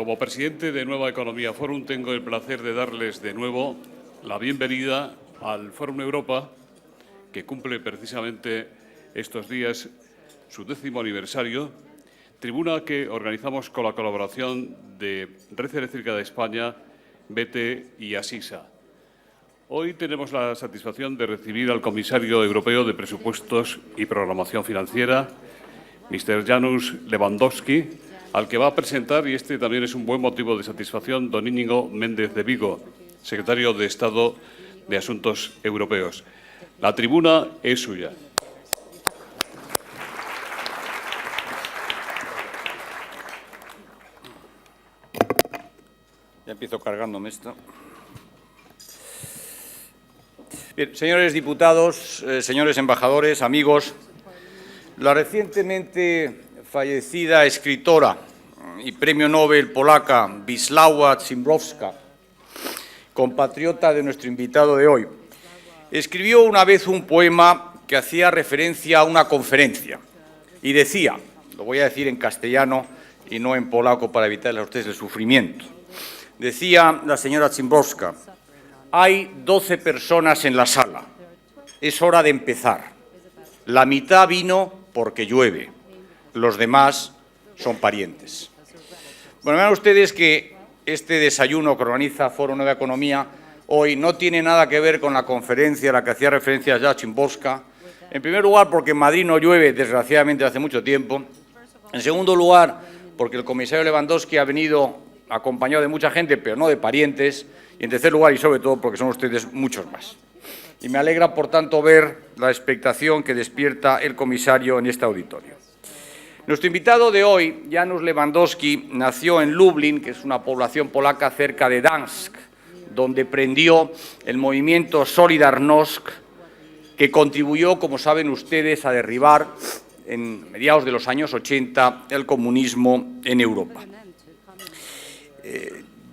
Como presidente de Nueva Economía Forum, tengo el placer de darles de nuevo la bienvenida al Fórum Europa, que cumple precisamente estos días su 10º aniversario, tribuna que organizamos con la colaboración de Red Eléctrica de España, BT y Asisa. Hoy tenemos la satisfacción de recibir al Comisario Europeo de Presupuestos y Programación Financiera, Mr. Janusz Lewandowski, al que va a presentar, y este también es un buen motivo de satisfacción, don Íñigo Méndez de Vigo, Secretario de Estado de Asuntos Europeos. La tribuna es suya. Ya empiezo cargándome esto. Bien, señores diputados, señores embajadores, amigos, la recientemente fallecida escritora y premio Nobel polaca Wisława Szymborska, compatriota de nuestro invitado de hoy, escribió una vez un poema que hacía referencia a una conferencia y decía, lo voy a decir en castellano y no en polaco para evitarle a ustedes el sufrimiento, decía la señora Szymborska: hay 12 personas en la sala, es hora de empezar, la mitad vino porque llueve, los demás son parientes. Bueno, vean ustedes que este desayuno que organiza Foro Nueva Economía hoy no tiene nada que ver con la conferencia a la que hacía referencia ya Szymborska. En primer lugar, porque en Madrid no llueve, desgraciadamente, hace mucho tiempo. En segundo lugar, porque el comisario Lewandowski ha venido acompañado de mucha gente, pero no de parientes. Y en tercer lugar, y sobre todo, porque son ustedes muchos más. Y me alegra, por tanto, ver la expectación que despierta el comisario en este auditorio. Nuestro invitado de hoy, Janusz Lewandowski, nació en Lublin, que es una población polaca cerca de Gdańsk, donde prendió el movimiento Solidarność, que contribuyó, como saben ustedes, a derribar en mediados de los años 80 el comunismo en Europa.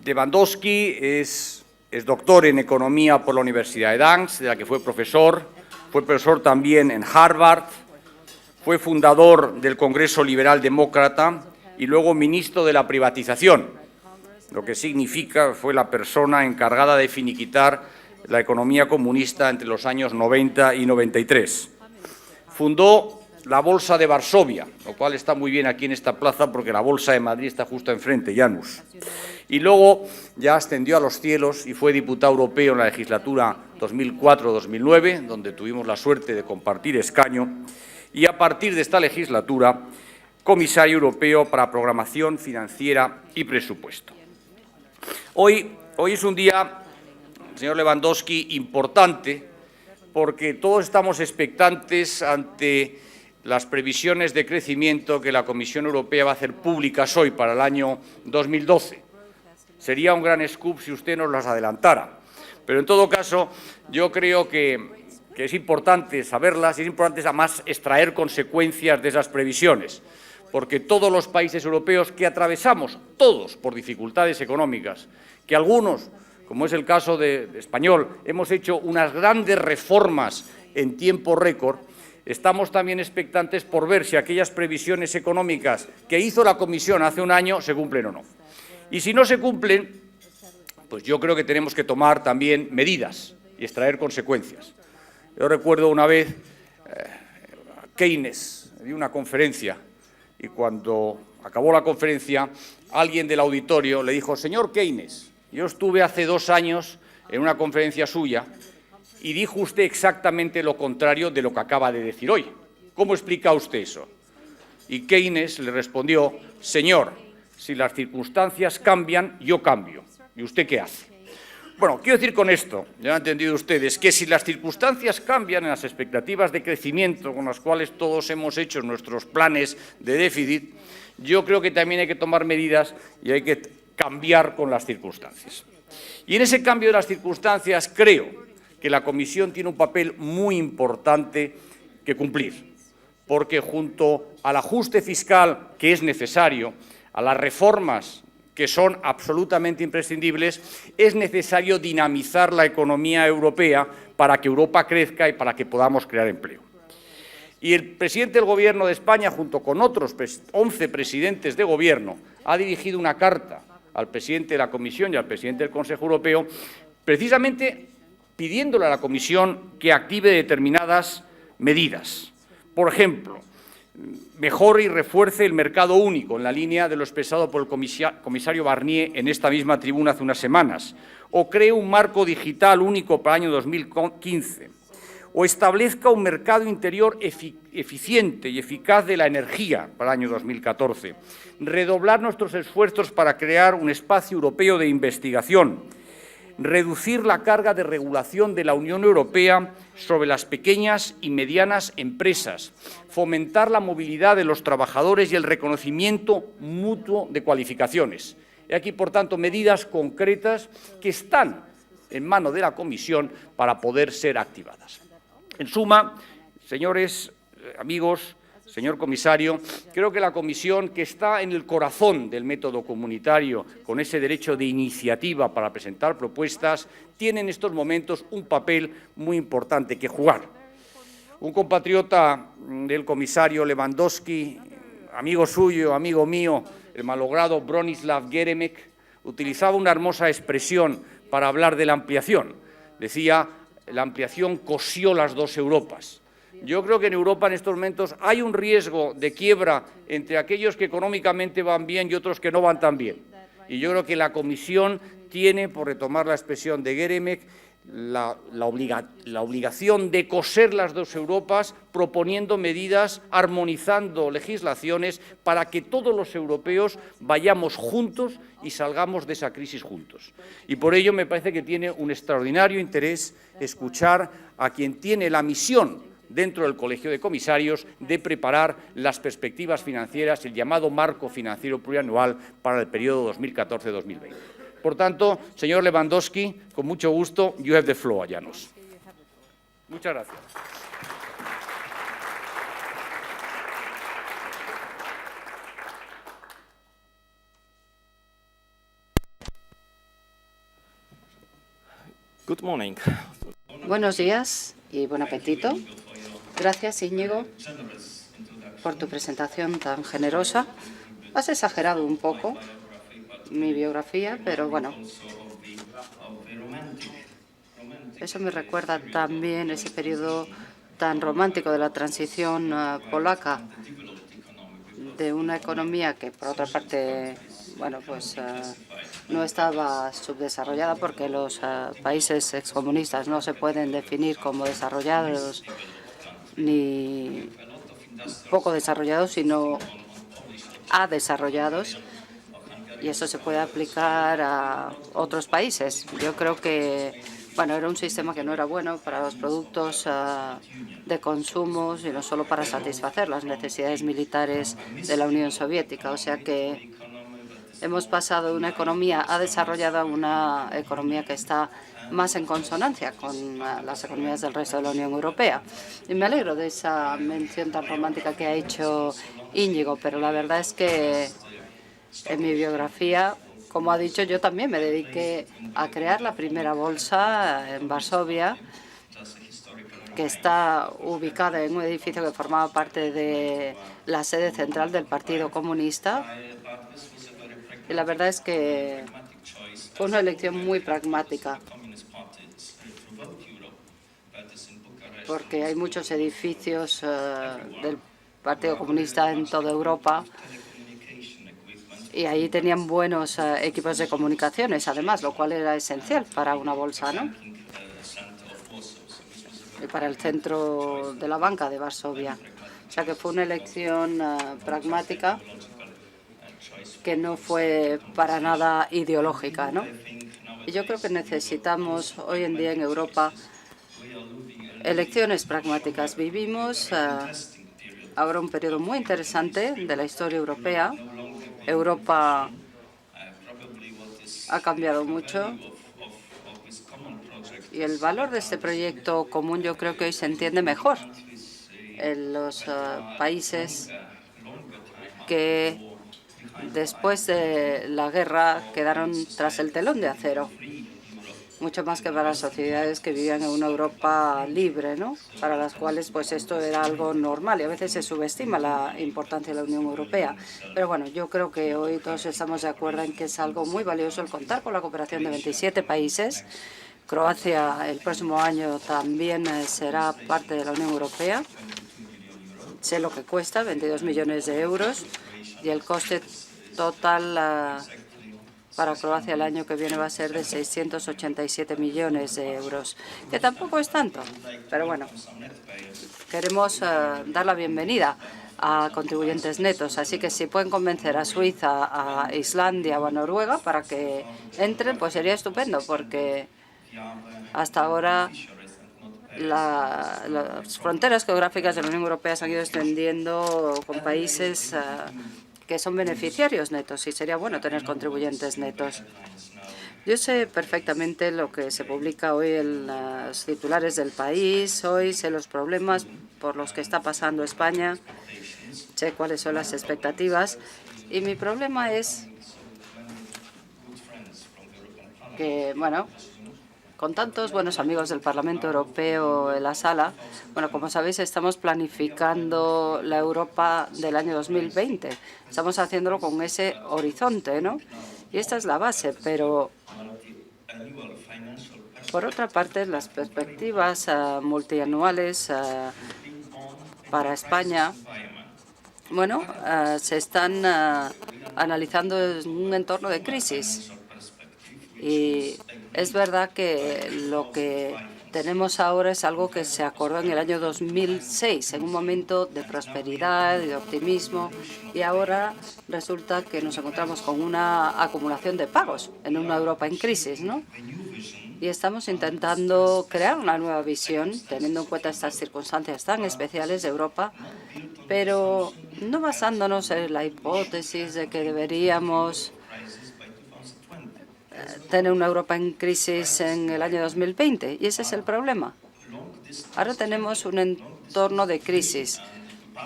Lewandowski es doctor en Economía por la Universidad de Gdańsk, de la que fue profesor también en Harvard, fue fundador del Congreso Liberal Demócrata y luego ministro de la privatización, lo que significa fue la persona encargada de finiquitar la economía comunista entre los años 90 y 93. Fundó la Bolsa de Varsovia, lo cual está muy bien aquí en esta plaza porque la Bolsa de Madrid está justo enfrente, Janusz. Y luego ya ascendió a los cielos y fue diputado europeo en la legislatura 2004-2009, donde tuvimos la suerte de compartir escaño, y a partir de esta legislatura, comisario europeo para programación financiera y presupuesto. Hoy es un día, señor Lewandowski, importante porque todos estamos expectantes ante las previsiones de crecimiento que la Comisión Europea va a hacer públicas hoy para el año 2012. Sería un gran scoop si usted nos las adelantara. Pero en todo caso, yo creo que es importante saberlas y es importante además extraer consecuencias de esas previsiones, porque todos los países europeos que atravesamos, todos por dificultades económicas, que algunos, como es el caso de español, hemos hecho unas grandes reformas en tiempo récord, estamos también expectantes por ver si aquellas previsiones económicas que hizo la Comisión hace un año se cumplen o no. Y si no se cumplen, pues yo creo que tenemos que tomar también medidas y extraer consecuencias. Yo recuerdo una vez Keynes dio una conferencia y cuando acabó la conferencia alguien del auditorio le dijo: señor Keynes, yo estuve hace 2 años en una conferencia suya y dijo usted exactamente lo contrario de lo que acaba de decir hoy. ¿Cómo explica usted eso? Y Keynes le respondió: señor, si las circunstancias cambian, yo cambio. ¿Y usted qué hace? Bueno, quiero decir con esto, ya han entendido ustedes, que si las circunstancias cambian en las expectativas de crecimiento con las cuales todos hemos hecho nuestros planes de déficit, yo creo que también hay que tomar medidas y hay que cambiar con las circunstancias. Y en ese cambio de las circunstancias creo que la Comisión tiene un papel muy importante que cumplir, porque junto al ajuste fiscal que es necesario, a las reformas que son absolutamente imprescindibles, es necesario dinamizar la economía europea para que Europa crezca y para que podamos crear empleo. Y el presidente del Gobierno de España, junto con otros 11 presidentes de Gobierno, ha dirigido una carta al presidente de la Comisión y al presidente del Consejo Europeo, precisamente pidiéndole a la Comisión que active determinadas medidas. Por ejemplo, mejore y refuerce el mercado único, en la línea de lo expresado por el comisario Barnier en esta misma tribuna hace unas semanas, o cree un marco digital único para el año 2015, o establezca un mercado interior eficiente y eficaz de la energía para el año 2014, redoblar nuestros esfuerzos para crear un espacio europeo de investigación, reducir la carga de regulación de la Unión Europea sobre las pequeñas y medianas empresas, fomentar la movilidad de los trabajadores y el reconocimiento mutuo de cualificaciones. He aquí, por tanto, medidas concretas que están en manos de la Comisión para poder ser activadas. En suma, señores, amigos, señor comisario, creo que la Comisión, que está en el corazón del método comunitario, con ese derecho de iniciativa para presentar propuestas, tiene en estos momentos un papel muy importante que jugar. Un compatriota del comisario Lewandowski, amigo suyo, amigo mío, el malogrado Bronislaw Geremek, utilizaba una hermosa expresión para hablar de la ampliación. Decía, la ampliación cosió las dos Europas. Yo creo que en Europa en estos momentos hay un riesgo de quiebra entre aquellos que económicamente van bien y otros que no van tan bien. Y yo creo que la Comisión tiene, por retomar la expresión de Geremek, la obligación de coser las dos Europas, proponiendo medidas, armonizando legislaciones para que todos los europeos vayamos juntos y salgamos de esa crisis juntos. Y por ello me parece que tiene un extraordinario interés escuchar a quien tiene la misión dentro del Colegio de Comisarios de preparar las perspectivas financieras, el llamado marco financiero plurianual para el periodo 2014-2020. Por tanto, señor Lewandowski, con mucho gusto, you have the floor, Llanos. Muchas gracias. Good morning. Buenos días y buen apetito. Gracias, Íñigo, por tu presentación tan generosa. Has exagerado un poco mi biografía, pero bueno, eso me recuerda también ese periodo tan romántico de la transición polaca, de una economía que, por otra parte, bueno, pues no estaba subdesarrollada, porque los países excomunistas no se pueden definir como desarrollados ni poco desarrollados, sino desarrollados, y eso se puede aplicar a otros países. Yo creo que, bueno, era un sistema que no era bueno para los productos de consumo, sino solo para satisfacer las necesidades militares de la Unión Soviética. O sea que hemos pasado de una economía desarrollada a una economía que está más en consonancia con las economías del resto de la Unión Europea. Y me alegro de esa mención tan romántica que ha hecho Íñigo, pero la verdad es que en mi biografía, como ha dicho, yo también me dediqué a crear la primera bolsa en Varsovia, que está ubicada en un edificio que formaba parte de la sede central del Partido Comunista. Y la verdad es que fue una elección muy pragmática, porque hay muchos edificios del Partido Comunista en toda Europa y ahí tenían buenos equipos de comunicaciones, además, lo cual era esencial para una bolsa, ¿no? Y para el centro de la banca de Varsovia. O sea que fue una elección pragmática que no fue para nada ideológica, ¿no? Y yo creo que necesitamos hoy en día en Europa elecciones pragmáticas. Vivimos ahora un periodo muy interesante de la historia europea. Europa ha cambiado mucho y el valor de este proyecto común yo creo que hoy se entiende mejor en los países que después de la guerra quedaron tras el telón de acero. mucho más que para sociedades que vivían en una Europa libre, ¿no? Para las cuales pues esto era algo normal y a veces se subestima la importancia de la Unión Europea. Pero bueno, yo creo que hoy todos estamos de acuerdo en que es algo muy valioso el contar con la cooperación de 27 países. Croacia el próximo año también será parte de la Unión Europea. Sé lo que cuesta, 22 millones de euros, y el coste total para Croacia el año que viene va a ser de 687 millones de euros, que tampoco es tanto, pero bueno, queremos dar la bienvenida a contribuyentes netos, así que si pueden convencer a Suiza, a Islandia o a Noruega para que entren, pues sería estupendo, porque hasta ahora las fronteras geográficas de la Unión Europea se han ido extendiendo con países que son beneficiarios netos y sería bueno tener contribuyentes netos. Yo sé perfectamente lo que se publica hoy en los titulares del país. Hoy sé los problemas por los que está pasando España, sé cuáles son las expectativas y mi problema es que, bueno, con tantos buenos amigos del Parlamento Europeo en la sala, bueno, como sabéis, estamos planificando la Europa del año 2020. Estamos haciéndolo con ese horizonte, ¿no? Y esta es la base, pero por otra parte, las perspectivas multianuales para España, bueno, se están analizando en un entorno de crisis. Y es verdad que lo que tenemos ahora es algo que se acordó en el año 2006, en un momento de prosperidad y de optimismo, y ahora resulta que nos encontramos con una acumulación de pagos en una Europa en crisis, ¿no? Y estamos intentando crear una nueva visión, teniendo en cuenta estas circunstancias tan especiales de Europa, pero no basándonos en la hipótesis de que deberíamos tener una Europa en crisis en el año 2020. Y ese es el problema. Ahora tenemos un entorno de crisis,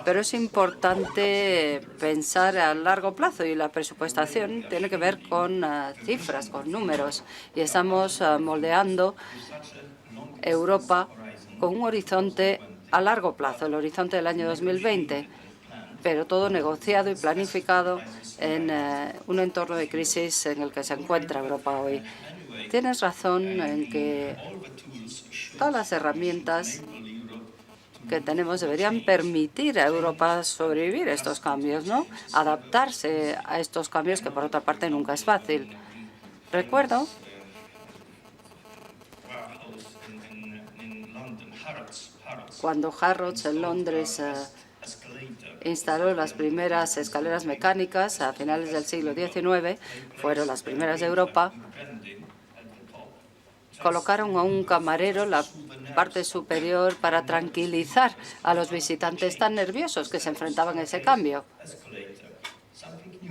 pero es importante pensar a largo plazo y la presupuestación tiene que ver con cifras, con números. Y estamos moldeando Europa con un horizonte a largo plazo, el horizonte del año 2020, pero todo negociado y planificado en un entorno de crisis en el que se encuentra Europa hoy. Tienes razón en que todas las herramientas que tenemos deberían permitir a Europa sobrevivir a estos cambios, ¿no? Adaptarse a estos cambios, que por otra parte nunca es fácil. Recuerdo cuando Harrods en Londres instaló las primeras escaleras mecánicas a finales del siglo XIX, fueron las primeras de Europa. Colocaron a un camarero en la parte superior para tranquilizar a los visitantes tan nerviosos que se enfrentaban a ese cambio,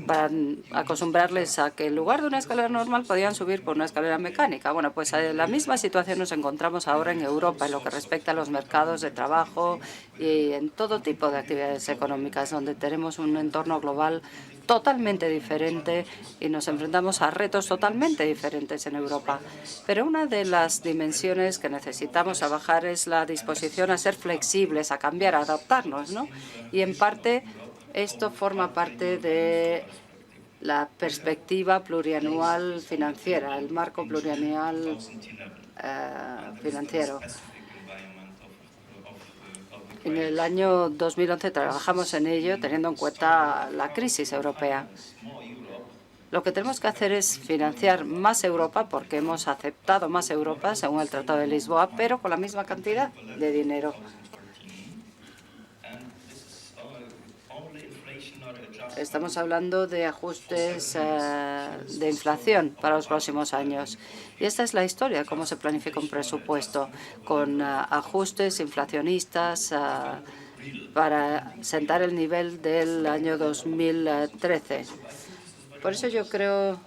para acostumbrarles a que en lugar de una escalera normal podían subir por una escalera mecánica. Bueno, pues en la misma situación nos encontramos ahora en Europa en lo que respecta a los mercados de trabajo y en todo tipo de actividades económicas, donde tenemos un entorno global totalmente diferente y nos enfrentamos a retos totalmente diferentes en Europa. Pero una de las dimensiones que necesitamos trabajar es la disposición a ser flexibles, a cambiar, a adaptarnos, ¿no? Y en parte esto forma parte de la perspectiva plurianual financiera, el marco plurianual financiero. En el año 2011 trabajamos en ello teniendo en cuenta la crisis europea. Lo que tenemos que hacer es financiar más Europa porque hemos aceptado más Europa según el Tratado de Lisboa, pero con la misma cantidad de dinero. Estamos hablando de ajustes de inflación para los próximos años. Y esta es la historia, cómo se planifica un presupuesto, con ajustes inflacionistas para sentar el nivel del año 2013. Por eso yo creo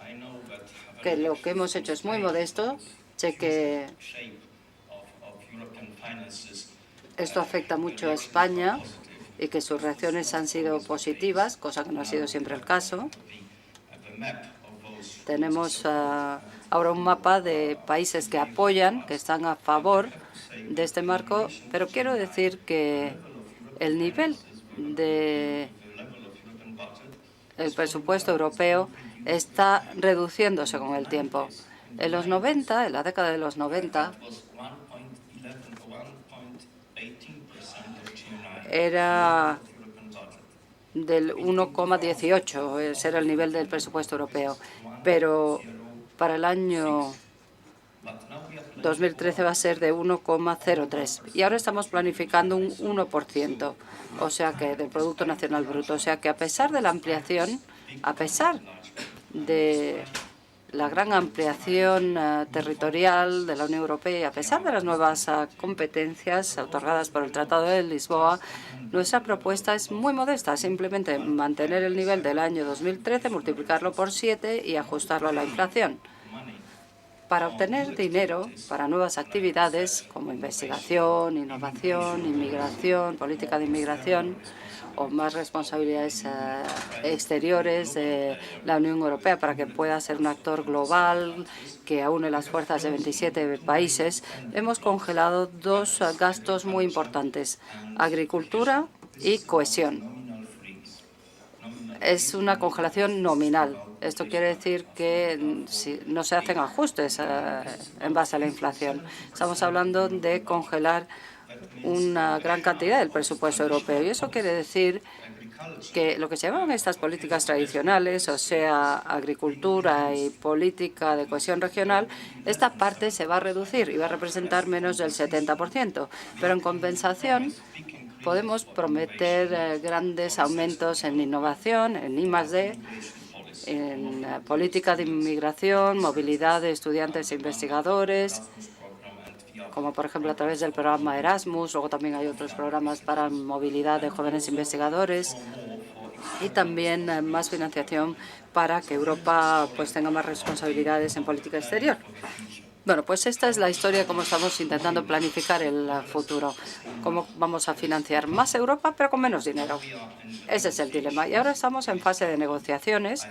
que lo que hemos hecho es muy modesto. Sé que esto afecta mucho a España y que sus reacciones han sido positivas, cosa que no ha sido siempre el caso. Tenemos ahora un mapa de países que apoyan, que están a favor de este marco, pero quiero decir que el nivel del presupuesto europeo está reduciéndose con el tiempo. En los 90, en la década de los 90, era del 1,18, ese era el nivel del presupuesto europeo. Pero para el año 2013 va a ser de 1,03. Y ahora estamos planificando un 1%, o sea que del Producto Nacional Bruto. O sea que a pesar de la ampliación, a pesar de la gran ampliación territorial de la Unión Europea y a pesar de las nuevas competencias otorgadas por el Tratado de Lisboa, nuestra propuesta es muy modesta, simplemente mantener el nivel del año 2013, multiplicarlo por 7 y ajustarlo a la inflación. Para obtener dinero para nuevas actividades como investigación, innovación, inmigración, política de inmigración o más responsabilidades exteriores de la Unión Europea para que pueda ser un actor global que aúne las fuerzas de 27 países, hemos congelado dos gastos muy importantes, agricultura y cohesión. Es una congelación nominal. Esto quiere decir que no se hacen ajustes en base a la inflación. Estamos hablando de congelar una gran cantidad del presupuesto europeo. Y eso quiere decir que lo que se llaman estas políticas tradicionales, o sea, agricultura y política de cohesión regional, esta parte se va a reducir y va a representar menos del 70%. Pero en compensación, podemos prometer grandes aumentos en innovación, en I+D, en política de inmigración, movilidad de estudiantes e investigadores, como por ejemplo a través del programa Erasmus. Luego también hay otros programas para movilidad de jóvenes investigadores y también más financiación para que Europa tenga más responsabilidades en política exterior. Bueno, pues esta es la historia de cómo estamos intentando planificar el futuro. Cómo vamos a financiar más Europa, pero con menos dinero. Ese es el dilema. Y ahora estamos en fase de negociaciones.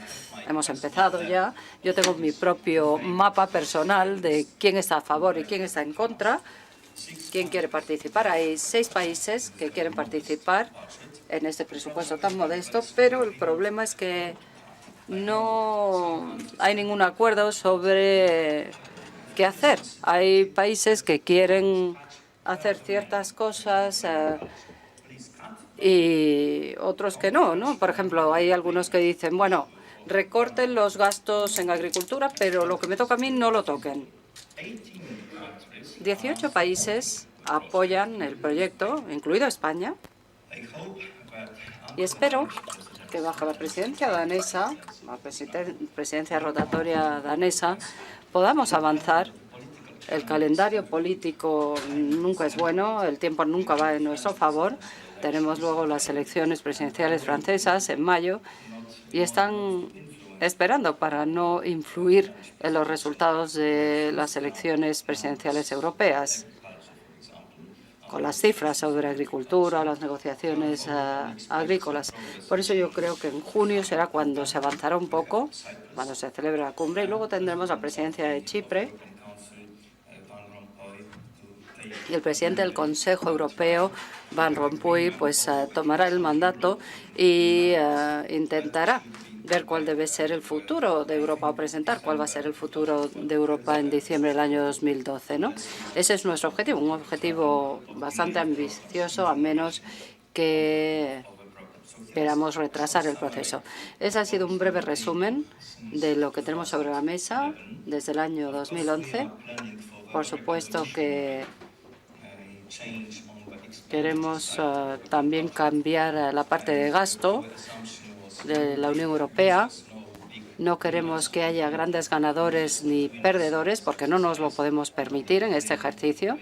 Hemos empezado ya. Yo tengo mi propio mapa personal de quién está a favor y quién está en contra, quién quiere participar. Hay 6 países que quieren participar en este presupuesto tan modesto, pero el problema es que no hay ningún acuerdo sobre qué hacer. Hay países que quieren hacer ciertas cosas y otros que no. Por ejemplo, hay algunos que dicen, bueno, recorten los gastos en agricultura, pero lo que me toca a mí no lo toquen. 18 países apoyan el proyecto, incluido España, y espero que bajo la presidencia danesa, la presidencia rotatoria danesa, podamos avanzar. El calendario político nunca es bueno, el tiempo nunca va en nuestro favor. Tenemos luego las elecciones presidenciales francesas en mayo y están esperando para no influir en los resultados de las elecciones presidenciales europeas. Con las cifras sobre agricultura, las negociaciones agrícolas. Por eso yo creo que en junio será cuando se avanzará un poco, cuando se celebre la cumbre, y luego tendremos la presidencia de Chipre y el presidente del Consejo Europeo, Van Rompuy, tomará el mandato y intentará ver cuál debe ser el futuro de Europa o presentar cuál va a ser el futuro de Europa en diciembre del año 2012, ¿no? Ese es nuestro objetivo, un objetivo bastante ambicioso, a menos que queramos retrasar el proceso. Ese ha sido un breve resumen de lo que tenemos sobre la mesa desde el año 2011. Por supuesto que queremos también cambiar la parte de gasto de la Unión Europea. No queremos que haya grandes ganadores ni perdedores, porque no nos lo podemos permitir en este ejercicio.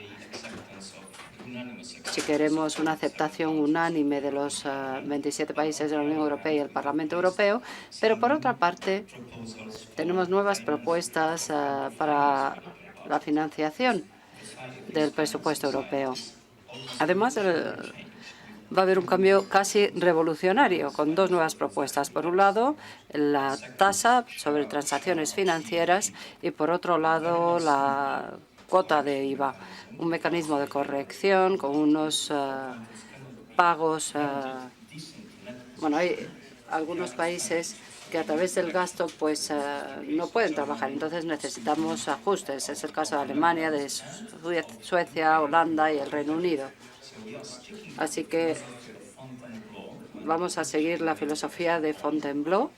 Si queremos una aceptación unánime de los 27 países de la Unión Europea y el Parlamento Europeo, pero por otra parte tenemos nuevas propuestas para la financiación del presupuesto europeo. Además del va a haber un cambio casi revolucionario con dos nuevas propuestas. Por un lado, la tasa sobre transacciones financieras y, por otro lado, la cuota de IVA, un mecanismo de corrección con unos pagos. Bueno, hay algunos países que a través del gasto pues no pueden trabajar. Entonces necesitamos ajustes. Es el caso de Alemania, de Suecia, Holanda y el Reino Unido. Así que vamos a seguir la filosofía de Fontainebleau.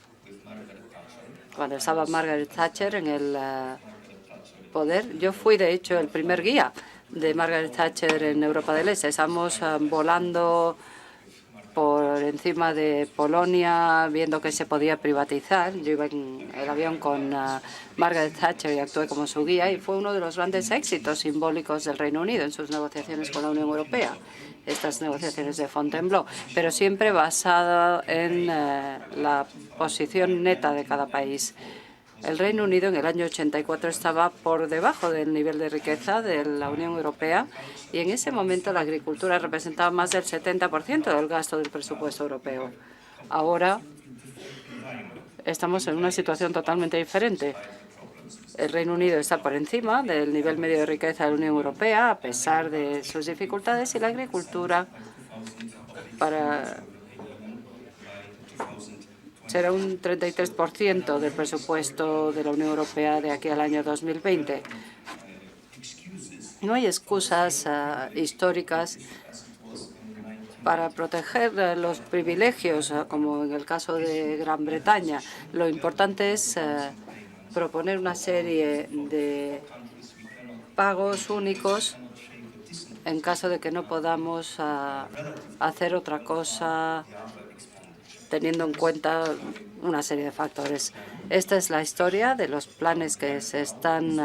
Cuando estaba Margaret Thatcher en el poder, yo fui de hecho el primer guía de Margaret Thatcher en Europa del Este. Estamos volando por encima de Polonia, viendo que se podía privatizar. Yo iba en el avión con Margaret Thatcher y actué como su guía, y fue uno de los grandes éxitos simbólicos del Reino Unido en sus negociaciones con la Unión Europea, estas negociaciones de Fontainebleau, pero siempre basada en la posición neta de cada país. El Reino Unido en el año 84 estaba por debajo del nivel de riqueza de la Unión Europea, y en ese momento la agricultura representaba más del 70% del gasto del presupuesto europeo. Ahora estamos en una situación totalmente diferente. El Reino Unido está por encima del nivel medio de riqueza de la Unión Europea, a pesar de sus dificultades, y la agricultura será un 33% del presupuesto de la Unión Europea de aquí al año 2020. No hay excusas históricas para proteger los privilegios, como en el caso de Gran Bretaña. Lo importante es proponer una serie de pagos únicos en caso de que no podamos hacer otra cosa, teniendo en cuenta una serie de factores. Esta es la historia de los planes que se están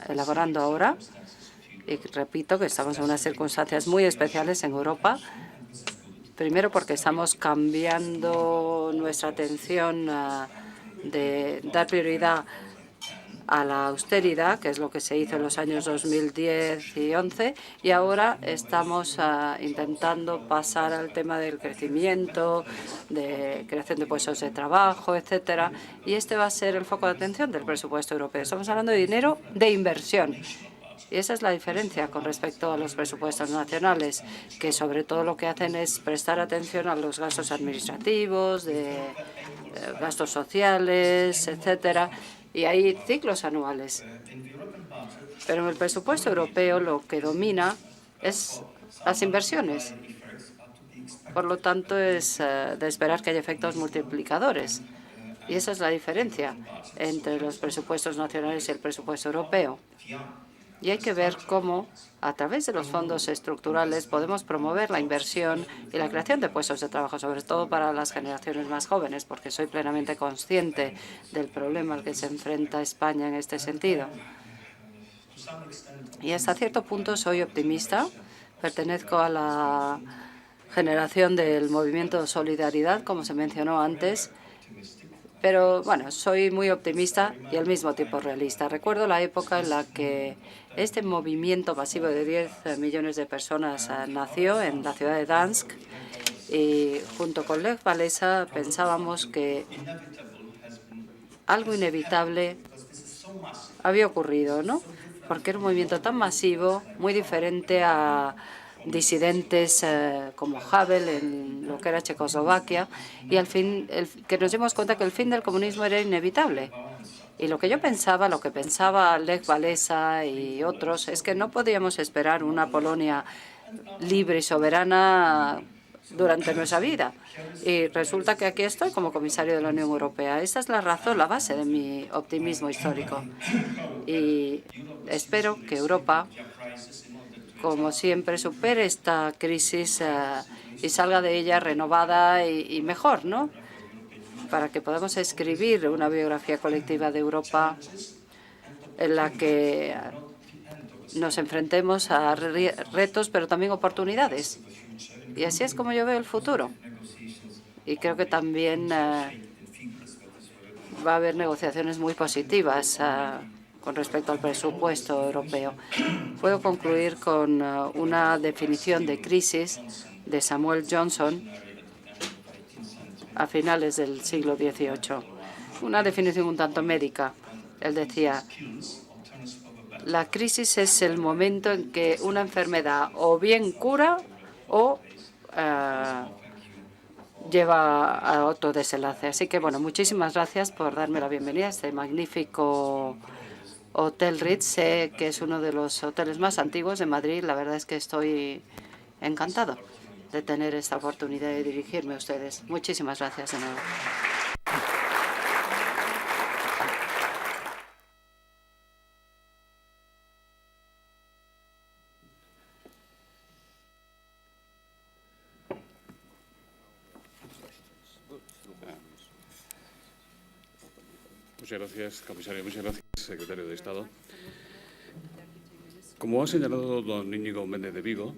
elaborando ahora. Y repito que estamos en unas circunstancias muy especiales en Europa. Primero porque estamos cambiando nuestra atención de dar prioridad a la austeridad, que es lo que se hizo en los años 2010 y 2011, y ahora estamos intentando pasar al tema del crecimiento, de creación de puestos de trabajo, etcétera, y este va a ser el foco de atención del presupuesto europeo. Estamos hablando de dinero de inversión. Y esa es la diferencia con respecto a los presupuestos nacionales, que sobre todo lo que hacen es prestar atención a los gastos administrativos, de gastos sociales, etcétera, y hay ciclos anuales. Pero en el presupuesto europeo lo que domina es las inversiones. Por lo tanto, es de esperar que haya efectos multiplicadores. Y esa es la diferencia entre los presupuestos nacionales y el presupuesto europeo. Y hay que ver cómo, a través de los fondos estructurales, podemos promover la inversión y la creación de puestos de trabajo, sobre todo para las generaciones más jóvenes, porque soy plenamente consciente del problema al que se enfrenta España en este sentido. Y hasta cierto punto soy optimista. Pertenezco a la generación del movimiento Solidaridad, como se mencionó antes. Pero, bueno, soy muy optimista y al mismo tiempo realista. Recuerdo la época en la que este movimiento masivo de 10 millones de personas nació en la ciudad de Gdansk, y junto con Lech Walesa pensábamos que algo inevitable había ocurrido, ¿no? Porque era un movimiento tan masivo, muy diferente a disidentes como Havel en lo que era Checoslovaquia, y al fin que nos dimos cuenta que el fin del comunismo era inevitable. Y lo que yo pensaba, lo que pensaba Lech Walesa y otros, es que no podíamos esperar una Polonia libre y soberana durante nuestra vida. Y resulta que aquí estoy como comisario de la Unión Europea. Esta es la razón, la base de mi optimismo histórico. Y espero que Europa, como siempre, supere esta crisis y salga de ella renovada y mejor, ¿no? Para que podamos escribir una biografía colectiva de Europa en la que nos enfrentemos a retos, pero también oportunidades. Y así es como yo veo el futuro. Y creo que también va a haber negociaciones muy positivas con respecto al presupuesto europeo. Puedo concluir con una definición de crisis de Samuel Johnson a finales del siglo XVIII. Una definición un tanto médica. Él decía: la crisis es el momento en que una enfermedad o bien cura o lleva a otro desenlace. Así que, bueno, muchísimas gracias por darme la bienvenida a este magnífico Hotel Ritz. Sé que es uno de los hoteles más antiguos de Madrid. La verdad es que estoy encantado de tener esta oportunidad de dirigirme a ustedes. Muchísimas gracias de nuevo. Muchas gracias, comisario. Muchas gracias, secretario de Estado. Como ha señalado don Íñigo Méndez de Vigo,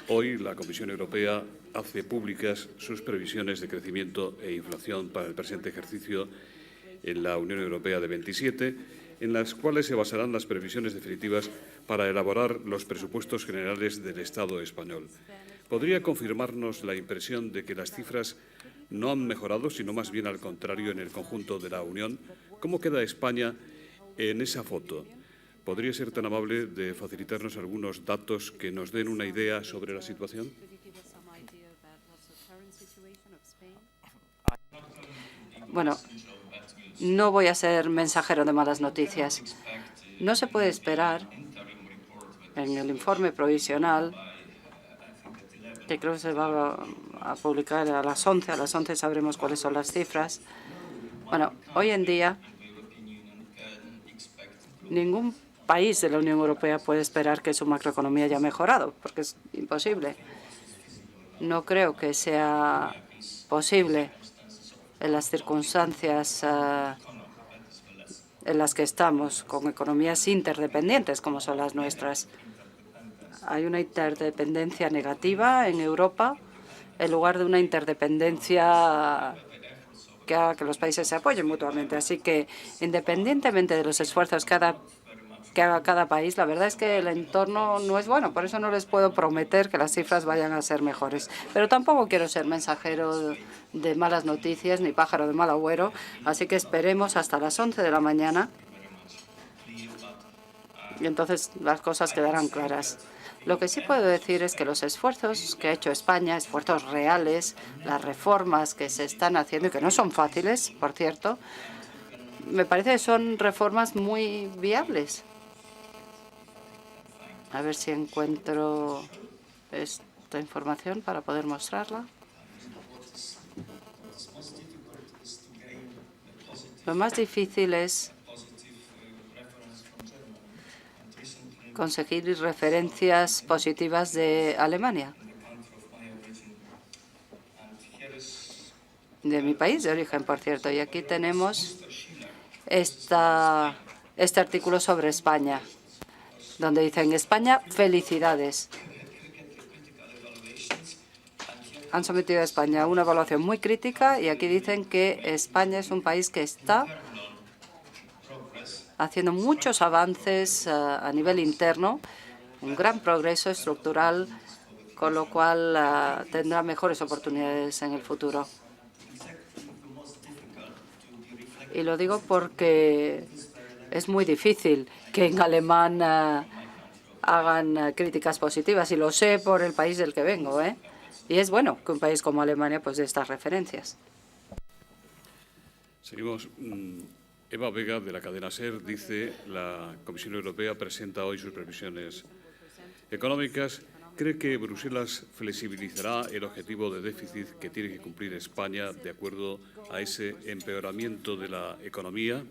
hoy la Comisión Europea hace públicas sus previsiones de crecimiento e inflación para el presente ejercicio en la Unión Europea de 27, en las cuales se basarán las previsiones definitivas para elaborar los presupuestos generales del Estado español. ¿Podría confirmarnos la impresión de que las cifras no han mejorado, sino más bien al contrario en el conjunto de la Unión? ¿Cómo queda España en esa foto? ¿Podría ser tan amable de facilitarnos algunos datos que nos den una idea sobre la situación? Bueno, no voy a ser mensajero de malas noticias. No se puede esperar en el informe provisional, que creo que se va a publicar a las 11. A las 11 sabremos cuáles son las cifras. Bueno, hoy en día ningún país de la Unión Europea puede esperar que su macroeconomía haya mejorado, porque es imposible. No creo que sea posible en las circunstancias en las que estamos, con economías interdependientes como son las nuestras. Hay una interdependencia negativa en Europa en lugar de una interdependencia que haga que los países se apoyen mutuamente. Así que, independientemente de los esfuerzos que haga cada país, la verdad es que el entorno no es bueno. Por eso no les puedo prometer que las cifras vayan a ser mejores. Pero tampoco quiero ser mensajero de malas noticias ni pájaro de mal agüero. Así que esperemos hasta las 11 de la mañana y entonces las cosas quedarán claras. Lo que sí puedo decir es que los esfuerzos que ha hecho España, esfuerzos reales, las reformas que se están haciendo y que no son fáciles, por cierto, me parece que son reformas muy viables. A ver si encuentro esta información para poder mostrarla. Lo más difícil es conseguir referencias positivas de Alemania, de mi país de origen, por cierto. Y aquí tenemos este artículo sobre España, donde dicen: España, felicidades. Han sometido a España a una evaluación muy crítica y aquí dicen que España es un país que está haciendo muchos avances a nivel interno, un gran progreso estructural, con lo cual tendrá mejores oportunidades en el futuro. Y lo digo porque es muy difícil que en alemán hagan críticas positivas, y lo sé por el país del que vengo, Y es bueno que un país como Alemania pues dé estas referencias. Seguimos. Eva Vega, de la cadena SER, dice: la Comisión Europea presenta hoy sus previsiones económicas. ¿Cree que Bruselas flexibilizará el objetivo de déficit que tiene que cumplir España de acuerdo a ese empeoramiento de la economía?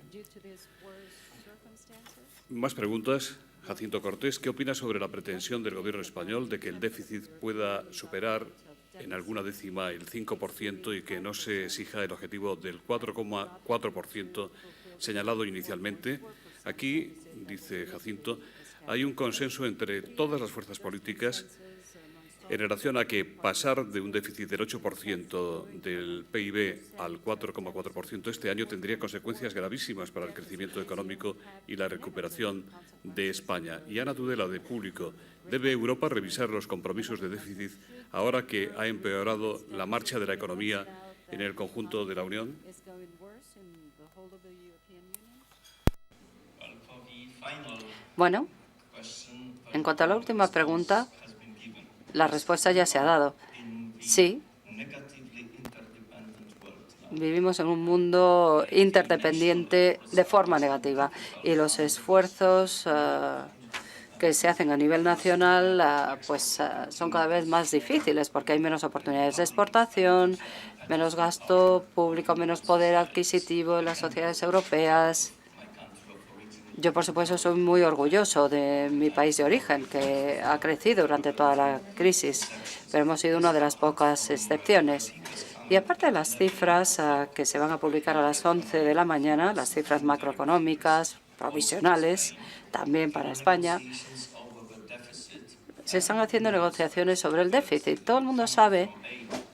Más preguntas. Jacinto Cortés, ¿qué opina sobre la pretensión del Gobierno español de que el déficit pueda superar en alguna décima el 5% y que no se exija el objetivo del 4,4% señalado inicialmente? Aquí, dice Jacinto, hay un consenso entre todas las fuerzas políticas en relación a que pasar de un déficit del 8% del PIB al 4,4% este año tendría consecuencias gravísimas para el crecimiento económico y la recuperación de España. Y Ana Tudela, de Público, ¿debe Europa revisar los compromisos de déficit ahora que ha empeorado la marcha de la economía en el conjunto de la Unión? Bueno, en cuanto a la última pregunta, la respuesta ya se ha dado. Sí, vivimos en un mundo interdependiente de forma negativa y los esfuerzos que se hacen a nivel nacional son cada vez más difíciles porque hay menos oportunidades de exportación, menos gasto público, menos poder adquisitivo en las sociedades europeas. Yo, por supuesto, soy muy orgulloso de mi país de origen, que ha crecido durante toda la crisis, pero hemos sido una de las pocas excepciones. Y aparte de las cifras que se van a publicar a las 11 de la mañana, las cifras macroeconómicas, provisionales, también para España, se están haciendo negociaciones sobre el déficit. Todo el mundo sabe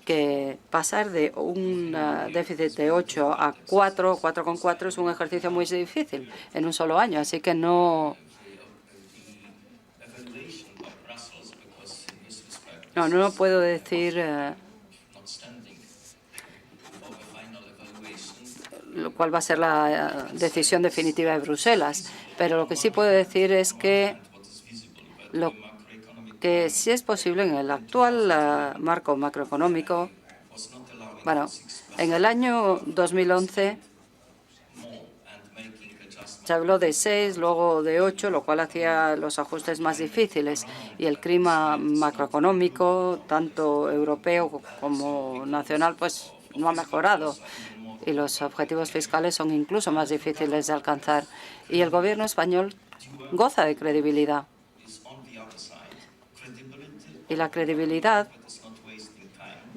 que pasar de un déficit de 8 a 4, 4,4 es un ejercicio muy difícil en un solo año, así que no puedo decir cuál va a ser la decisión definitiva de Bruselas, pero lo que sí puedo decir es que sí es posible en el actual marco macroeconómico. Bueno, en el año 2011 se habló de 6, luego de 8, lo cual hacía los ajustes más difíciles. Y el clima macroeconómico, tanto europeo como nacional, pues no ha mejorado. Y los objetivos fiscales son incluso más difíciles de alcanzar. Y el Gobierno español goza de credibilidad. Y la credibilidad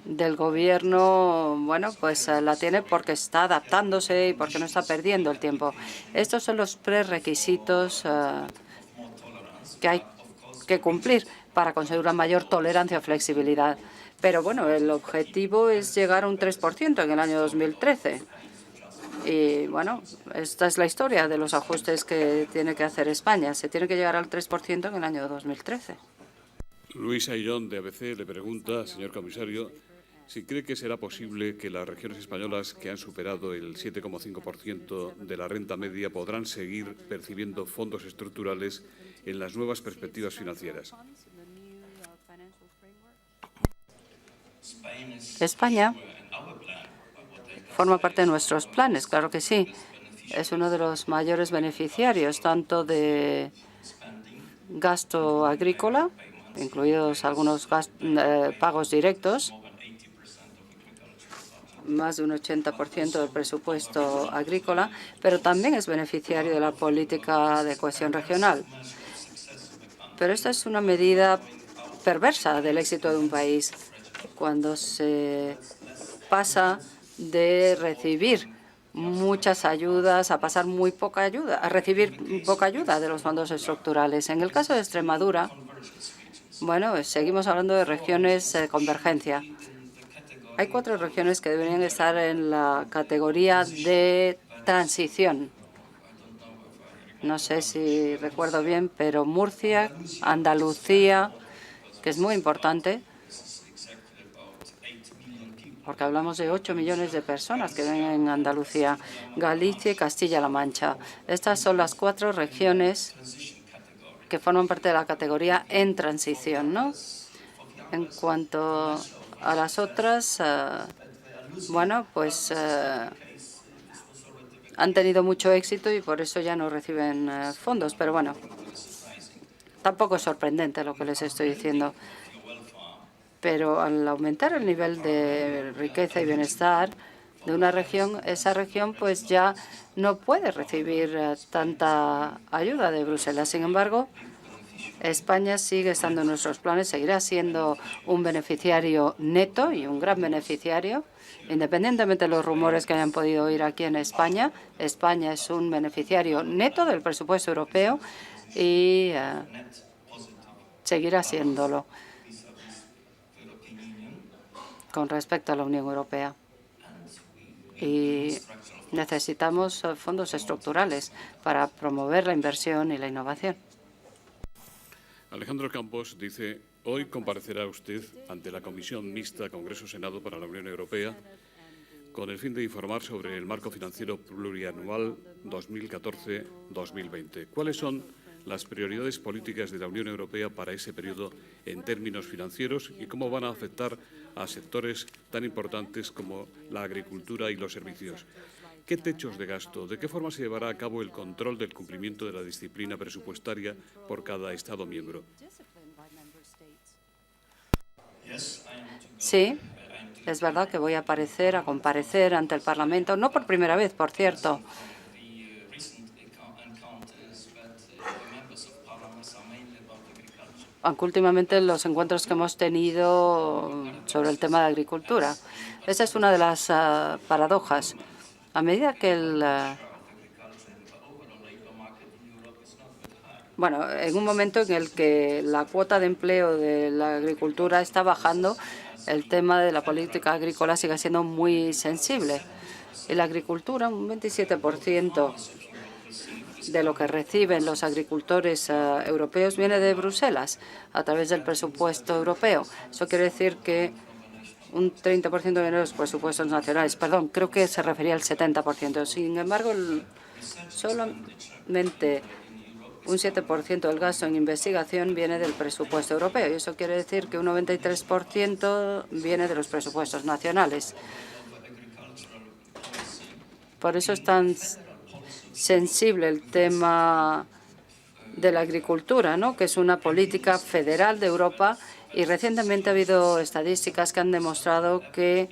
del Gobierno, bueno, pues la tiene porque está adaptándose y porque no está perdiendo el tiempo. Estos son los prerequisitos que hay que cumplir para conseguir una mayor tolerancia o flexibilidad. Pero, bueno, el objetivo es llegar a un 3% en el año 2013. Y, bueno, esta es la historia de los ajustes que tiene que hacer España. Se tiene que llegar al 3% en el año 2013. Luis Ayllón, de ABC, le pregunta, señor comisario, si cree que será posible que las regiones españolas que han superado el 7,5% de la renta media podrán seguir percibiendo fondos estructurales en las nuevas perspectivas financieras. España forma parte de nuestros planes, claro que sí. Es uno de los mayores beneficiarios, tanto de gasto agrícola, incluidos algunos pagos directos, más de un 80% del presupuesto agrícola, pero también es beneficiario de la política de cohesión regional. Pero esta es una medida perversa del éxito de un país, cuando se pasa de recibir muchas ayudas a pasar muy poca ayuda, a recibir poca ayuda de los fondos estructurales. En el caso de Extremadura, bueno, seguimos hablando de regiones de convergencia. Hay 4 regiones que deberían estar en la categoría de transición. No sé si recuerdo bien, pero Murcia, Andalucía, que es muy importante, porque hablamos de 8 millones de personas que viven en Andalucía, Galicia y Castilla-La Mancha. Estas son las 4 regiones que forman parte de la categoría en transición, ¿no? En cuanto a las otras, bueno, pues han tenido mucho éxito y por eso ya no reciben fondos. Pero bueno, tampoco es sorprendente lo que les estoy diciendo. Pero al aumentar el nivel de riqueza y bienestar de una región, esa región pues ya no puede recibir tanta ayuda de Bruselas. Sin embargo, España sigue estando en nuestros planes, seguirá siendo un beneficiario neto y un gran beneficiario, independientemente de los rumores que hayan podido oír aquí en España. España es un beneficiario neto del presupuesto europeo y seguirá siéndolo. con respecto a la Unión Europea. Y necesitamos fondos estructurales para promover la inversión y la innovación. Alejandro Campos dice, hoy comparecerá usted ante la Comisión Mixta Congreso-Senado para la Unión Europea con el fin de informar sobre el marco financiero plurianual 2014-2020. ¿Cuáles son las prioridades políticas de la Unión Europea para ese periodo en términos financieros y cómo van a afectar a sectores tan importantes como la agricultura y los servicios? ¿Qué techos de gasto? ¿De qué forma se llevará a cabo el control del cumplimiento de la disciplina presupuestaria por cada Estado miembro? Sí, es verdad que voy a comparecer ante el Parlamento, no por primera vez, por cierto. Aunque últimamente los encuentros que hemos tenido sobre el tema de agricultura. Esa es una de las paradojas. A medida que en un momento en el que la cuota de empleo de la agricultura está bajando, el tema de la política agrícola sigue siendo muy sensible. En la agricultura, un 27% de lo que reciben los agricultores europeos viene de Bruselas a través del presupuesto europeo. Eso quiere decir que un 30% viene de los presupuestos nacionales. Perdón, creo que se refería al 70%. Sin embargo, solamente un 7% del gasto en investigación viene del presupuesto europeo. Y eso quiere decir que un 93% viene de los presupuestos nacionales. Por eso es tan sensible el tema de la agricultura, ¿no?, que es una política federal de Europa, y recientemente ha habido estadísticas que han demostrado que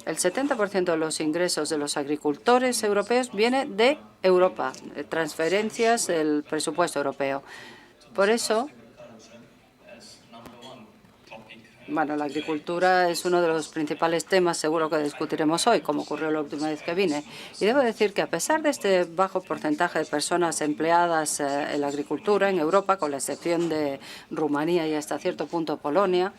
el 70% de los ingresos de los agricultores europeos viene de Europa, de transferencias del presupuesto europeo. Por eso, la agricultura es uno de los principales temas seguro que discutiremos hoy, como ocurrió la última vez que vine. Y debo decir que a pesar de este bajo porcentaje de personas empleadas en la agricultura en Europa, con la excepción de Rumanía y hasta cierto punto Polonia,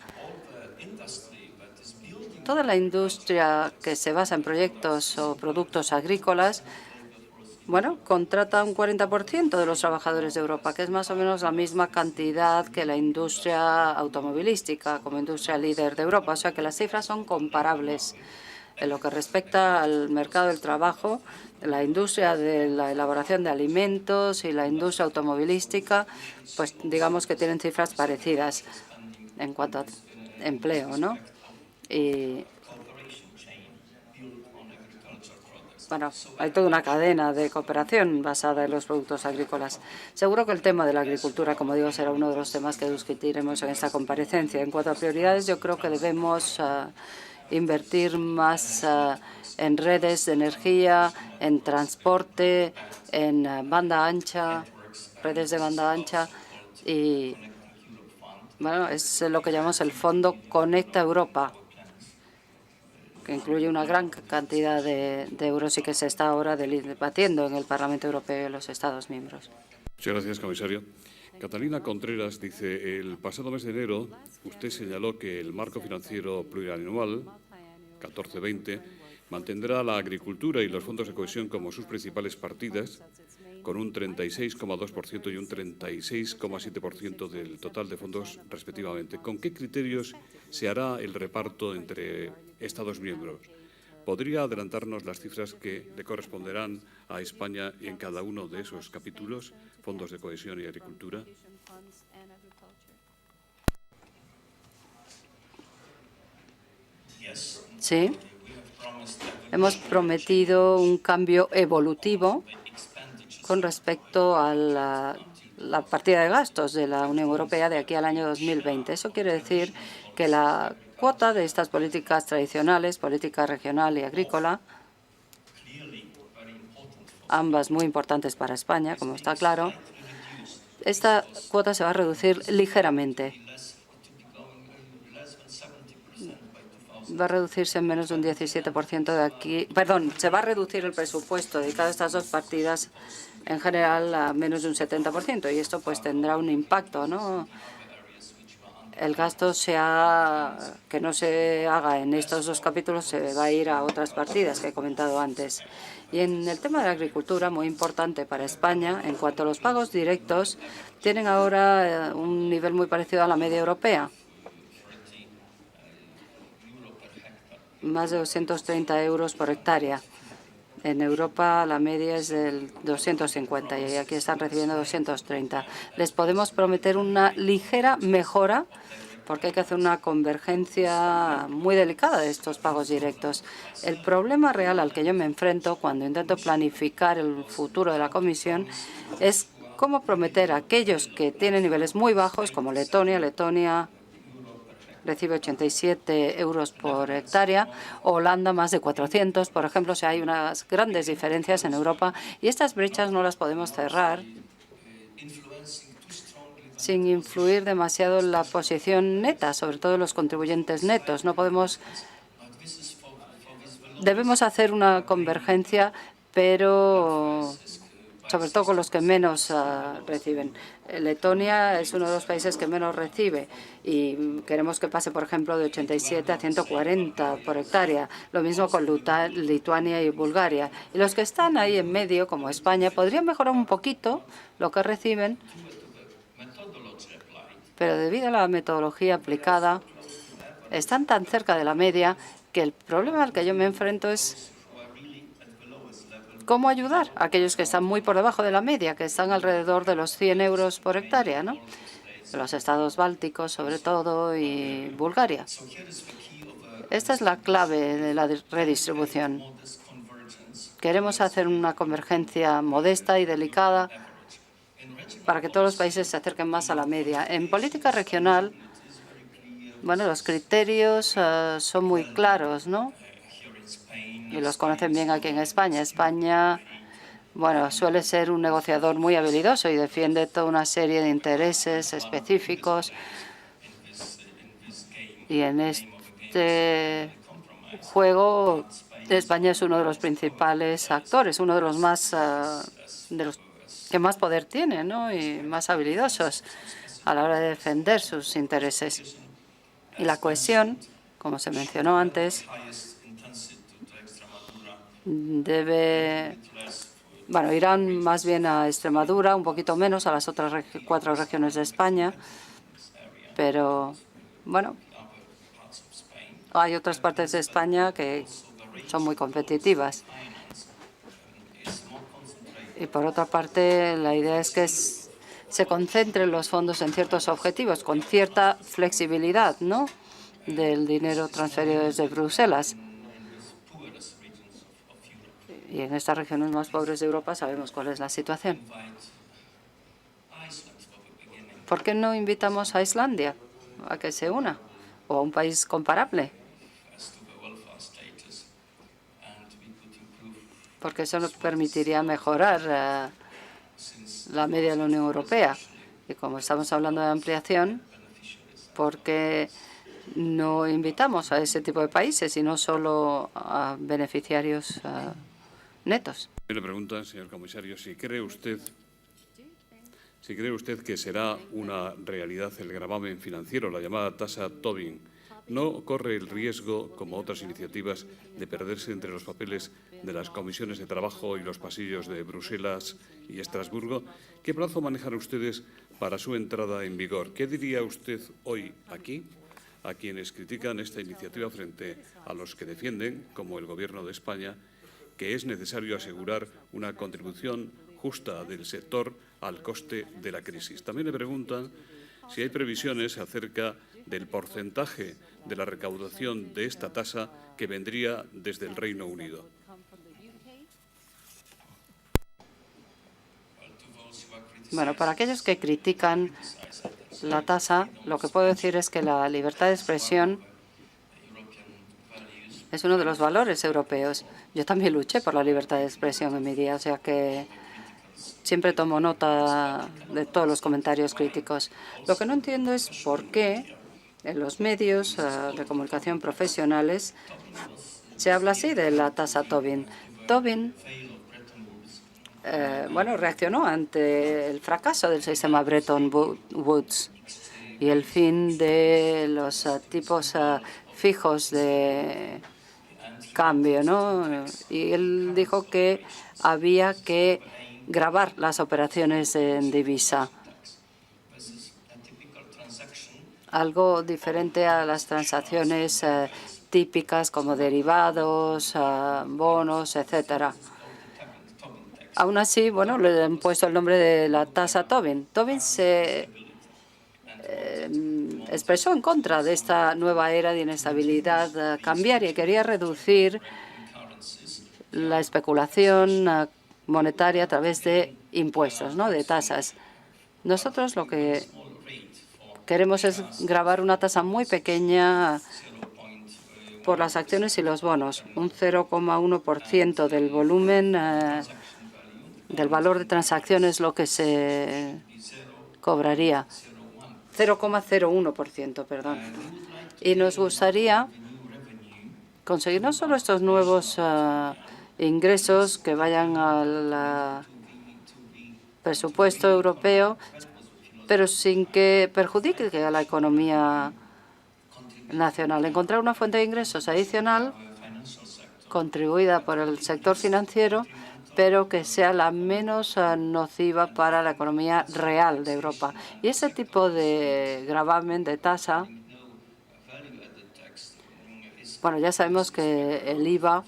toda la industria que se basa en proyectos o productos agrícolas, contrata un 40% de los trabajadores de Europa, que es más o menos la misma cantidad que la industria automovilística como industria líder de Europa. O sea que las cifras son comparables. En lo que respecta al mercado del trabajo, la industria de la elaboración de alimentos y la industria automovilística, pues digamos que tienen cifras parecidas en cuanto a empleo, ¿no? Y hay toda una cadena de cooperación basada en los productos agrícolas. Seguro que el tema de la agricultura, como digo, será uno de los temas que discutiremos en esta comparecencia. En cuanto a prioridades, yo creo que debemos invertir más en redes de energía, en transporte, en banda ancha, redes de banda ancha y, es lo que llamamos el Fondo Conecta Europa, que incluye una gran cantidad de euros y que se está ahora debatiendo en el Parlamento Europeo y en los Estados miembros. Muchas gracias, comisario. Catalina Contreras dice, el pasado mes de enero usted señaló que el marco financiero plurianual 14-20 mantendrá la agricultura y los fondos de cohesión como sus principales partidas, con un 36,2% y un 36,7% del total de fondos respectivamente. ¿Con qué criterios se hará el reparto entre Estados miembros? ¿Podría adelantarnos las cifras que le corresponderán a España en cada uno de esos capítulos, fondos de cohesión y agricultura? Sí. Hemos prometido un cambio evolutivo con respecto a la partida de gastos de la Unión Europea de aquí al año 2020. Eso quiere decir que la cuota de estas políticas tradicionales, política regional y agrícola, ambas muy importantes para España, como está claro, esta cuota se va a reducir ligeramente. Va a reducirse en menos de un 17% de aquí. Perdón, se va a reducir el presupuesto dedicado a estas dos partidas en general a menos de un 70%, y esto pues tendrá un impacto, ¿no?, el gasto que no se haga en estos dos capítulos se va a ir a otras partidas que he comentado antes. Y en el tema de la agricultura, muy importante para España, en cuanto a los pagos directos, tienen ahora un nivel muy parecido a la media europea. Más de 230 euros por hectárea. En Europa la media es del 250 y aquí están recibiendo 230. Les podemos prometer una ligera mejora porque hay que hacer una convergencia muy delicada de estos pagos directos. El problema real al que yo me enfrento cuando intento planificar el futuro de la Comisión es cómo prometer a aquellos que tienen niveles muy bajos, como Letonia. Letonia recibe 87 euros por hectárea, Holanda más de 400, por ejemplo. O sea, hay unas grandes diferencias en Europa y estas brechas no las podemos cerrar sin influir demasiado en la posición neta, sobre todo en los contribuyentes netos. Debemos hacer una convergencia, pero sobre todo con los que menos reciben. Letonia es uno de los países que menos recibe y queremos que pase, por ejemplo, de 87 a 140 por hectárea. Lo mismo con Lituania y Bulgaria. Y los que están ahí en medio, como España, podrían mejorar un poquito lo que reciben, pero debido a la metodología aplicada, están tan cerca de la media que el problema al que yo me enfrento es cómo ayudar a aquellos que están muy por debajo de la media, que están alrededor de los 100 euros por hectárea, ¿no? Los estados bálticos, sobre todo, y Bulgaria. Esta es la clave de la redistribución. Queremos hacer una convergencia modesta y delicada para que todos los países se acerquen más a la media. En política regional, bueno, los criterios son muy claros, ¿no? Y los conocen bien aquí en España. España, bueno, suele ser un negociador muy habilidoso y defiende toda una serie de intereses específicos. Y en este juego, España es uno de los principales actores, uno de los que más poder tiene, ¿no? Y más habilidosos a la hora de defender sus intereses. Y la cohesión, como se mencionó antes, irán más bien a Extremadura, un poquito menos a las otras 4 regiones de España, pero bueno, hay otras partes de España que son muy competitivas. Y por otra parte, la idea es que se concentren los fondos en ciertos objetivos, con cierta flexibilidad, ¿no?, del dinero transferido desde Bruselas. Y en estas regiones más pobres de Europa sabemos cuál es la situación. ¿Por qué no invitamos a Islandia a que se una? O a un país comparable. Porque eso nos permitiría mejorar la media de la Unión Europea. Y como estamos hablando de ampliación, ¿por qué no invitamos a ese tipo de países y no solo a beneficiarios netos? Le pregunta, señor comisario, si cree usted que será una realidad el gravamen financiero, la llamada tasa Tobin. ¿No corre el riesgo, como otras iniciativas, de perderse entre los papeles de las comisiones de trabajo y los pasillos de Bruselas y Estrasburgo? ¿Qué plazo manejan ustedes para su entrada en vigor? ¿Qué diría usted hoy aquí a quienes critican esta iniciativa frente a los que defienden, como el Gobierno de España, que es necesario asegurar una contribución justa del sector al coste de la crisis? También le preguntan si hay previsiones acerca del porcentaje de la recaudación de esta tasa que vendría desde el Reino Unido. Bueno, para aquellos que critican la tasa, lo que puedo decir es que la libertad de expresión es uno de los valores europeos. Yo también luché por la libertad de expresión en mi día, o sea que siempre tomo nota de todos los comentarios críticos. Lo que no entiendo es por qué en los medios de comunicación profesionales se habla así de la tasa Tobin. Tobin reaccionó ante el fracaso del sistema Bretton Woods y el fin de los tipos fijos de cambio, ¿no? Y él dijo que había que gravar las operaciones en divisa, algo diferente a las transacciones típicas como derivados, bonos, etcétera. Aún así, bueno, le han puesto el nombre de la tasa Tobin. Tobin se expresó en contra de esta nueva era de inestabilidad cambiaria y quería reducir la especulación monetaria a través de impuestos, ¿no?, de tasas. Nosotros lo que queremos es gravar una tasa muy pequeña por las acciones y los bonos, un 0,1% del volumen del valor de transacciones, lo que se cobraría. 0,01%, perdón. Y nos gustaría conseguir no solo estos nuevos ingresos que vayan al presupuesto europeo, pero sin que perjudique a la economía nacional. Encontrar una fuente de ingresos adicional contribuida por el sector financiero, pero que sea la menos nociva para la economía real de Europa. Y ese tipo de gravamen de tasa, bueno, ya sabemos que el IVA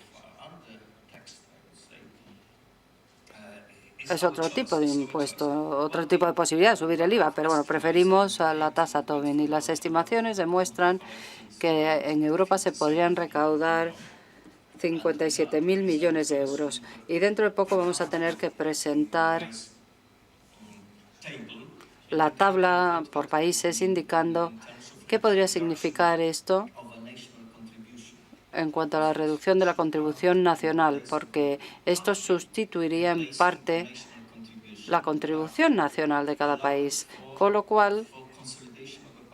es otro tipo de impuesto, otro tipo de posibilidad de subir el IVA, pero bueno, preferimos a la tasa Tobin y las estimaciones demuestran que en Europa se podrían recaudar 57.000 millones de euros. Y dentro de poco vamos a tener que presentar la tabla por países indicando qué podría significar esto en cuanto a la reducción de la contribución nacional, porque esto sustituiría en parte la contribución nacional de cada país, con lo cual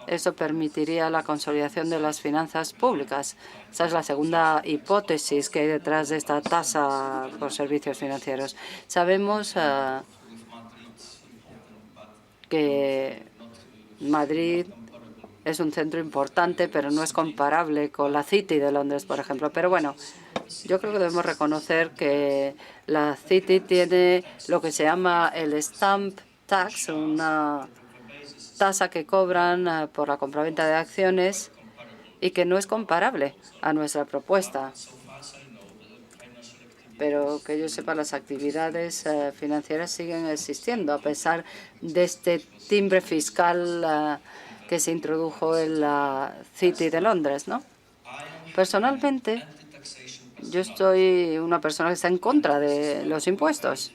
eso permitiría la consolidación de las finanzas públicas. Esa es la segunda hipótesis que hay detrás de esta tasa por servicios financieros. Sabemos que Madrid es un centro importante, pero no es comparable con la City de Londres, por ejemplo. Pero bueno, yo creo que debemos reconocer que la City tiene lo que se llama el stamp tax, una tasa que cobran por la compraventa de acciones y que no es comparable a nuestra propuesta. Pero que yo sepa, las actividades financieras siguen existiendo a pesar de este timbre fiscal que se introdujo en la City de Londres, ¿no? Personalmente, yo soy una persona que está en contra de los impuestos.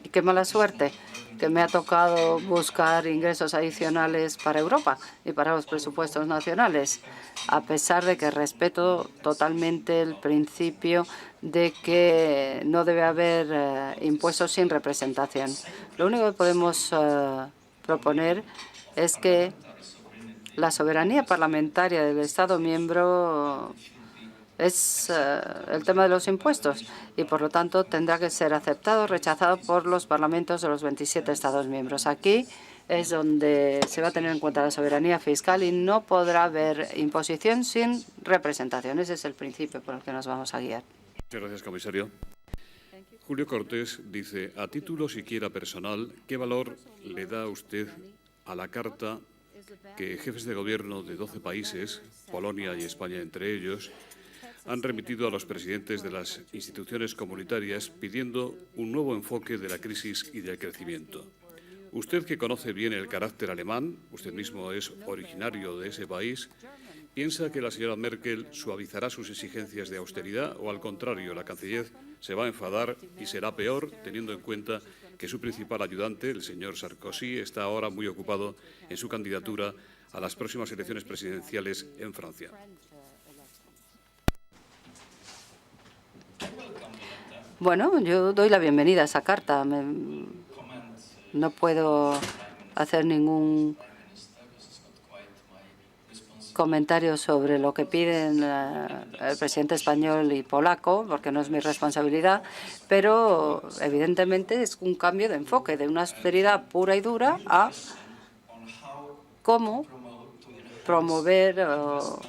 Y qué mala suerte que me ha tocado buscar ingresos adicionales para Europa y para los presupuestos nacionales, a pesar de que respeto totalmente el principio de que no debe haber impuestos sin representación. Lo único que podemos proponer es que la soberanía parlamentaria del Estado miembro es el tema de los impuestos y, por lo tanto, tendrá que ser aceptado o rechazado por los parlamentos de los 27 Estados miembros. Aquí es donde se va a tener en cuenta la soberanía fiscal y no podrá haber imposición sin representación. Ese es el principio por el que nos vamos a guiar. Muchas gracias, comisario. Julio Cortés dice, a título siquiera personal, ¿qué valor le da usted a la carta que jefes de gobierno de 12 países, Polonia y España entre ellos, han remitido a los presidentes de las instituciones comunitarias pidiendo un nuevo enfoque de la crisis y del crecimiento? Usted, que conoce bien el carácter alemán, usted mismo es originario de ese país, ¿piensa que la señora Merkel suavizará sus exigencias de austeridad o, al contrario, la canciller se va a enfadar y será peor, teniendo en cuenta que su principal ayudante, el señor Sarkozy, está ahora muy ocupado en su candidatura a las próximas elecciones presidenciales en Francia? Bueno, yo doy la bienvenida a esa carta. No puedo hacer ningún comentarios sobre lo que piden el presidente español y polaco, porque no es mi responsabilidad, pero evidentemente es un cambio de enfoque, de una austeridad pura y dura a cómo promover o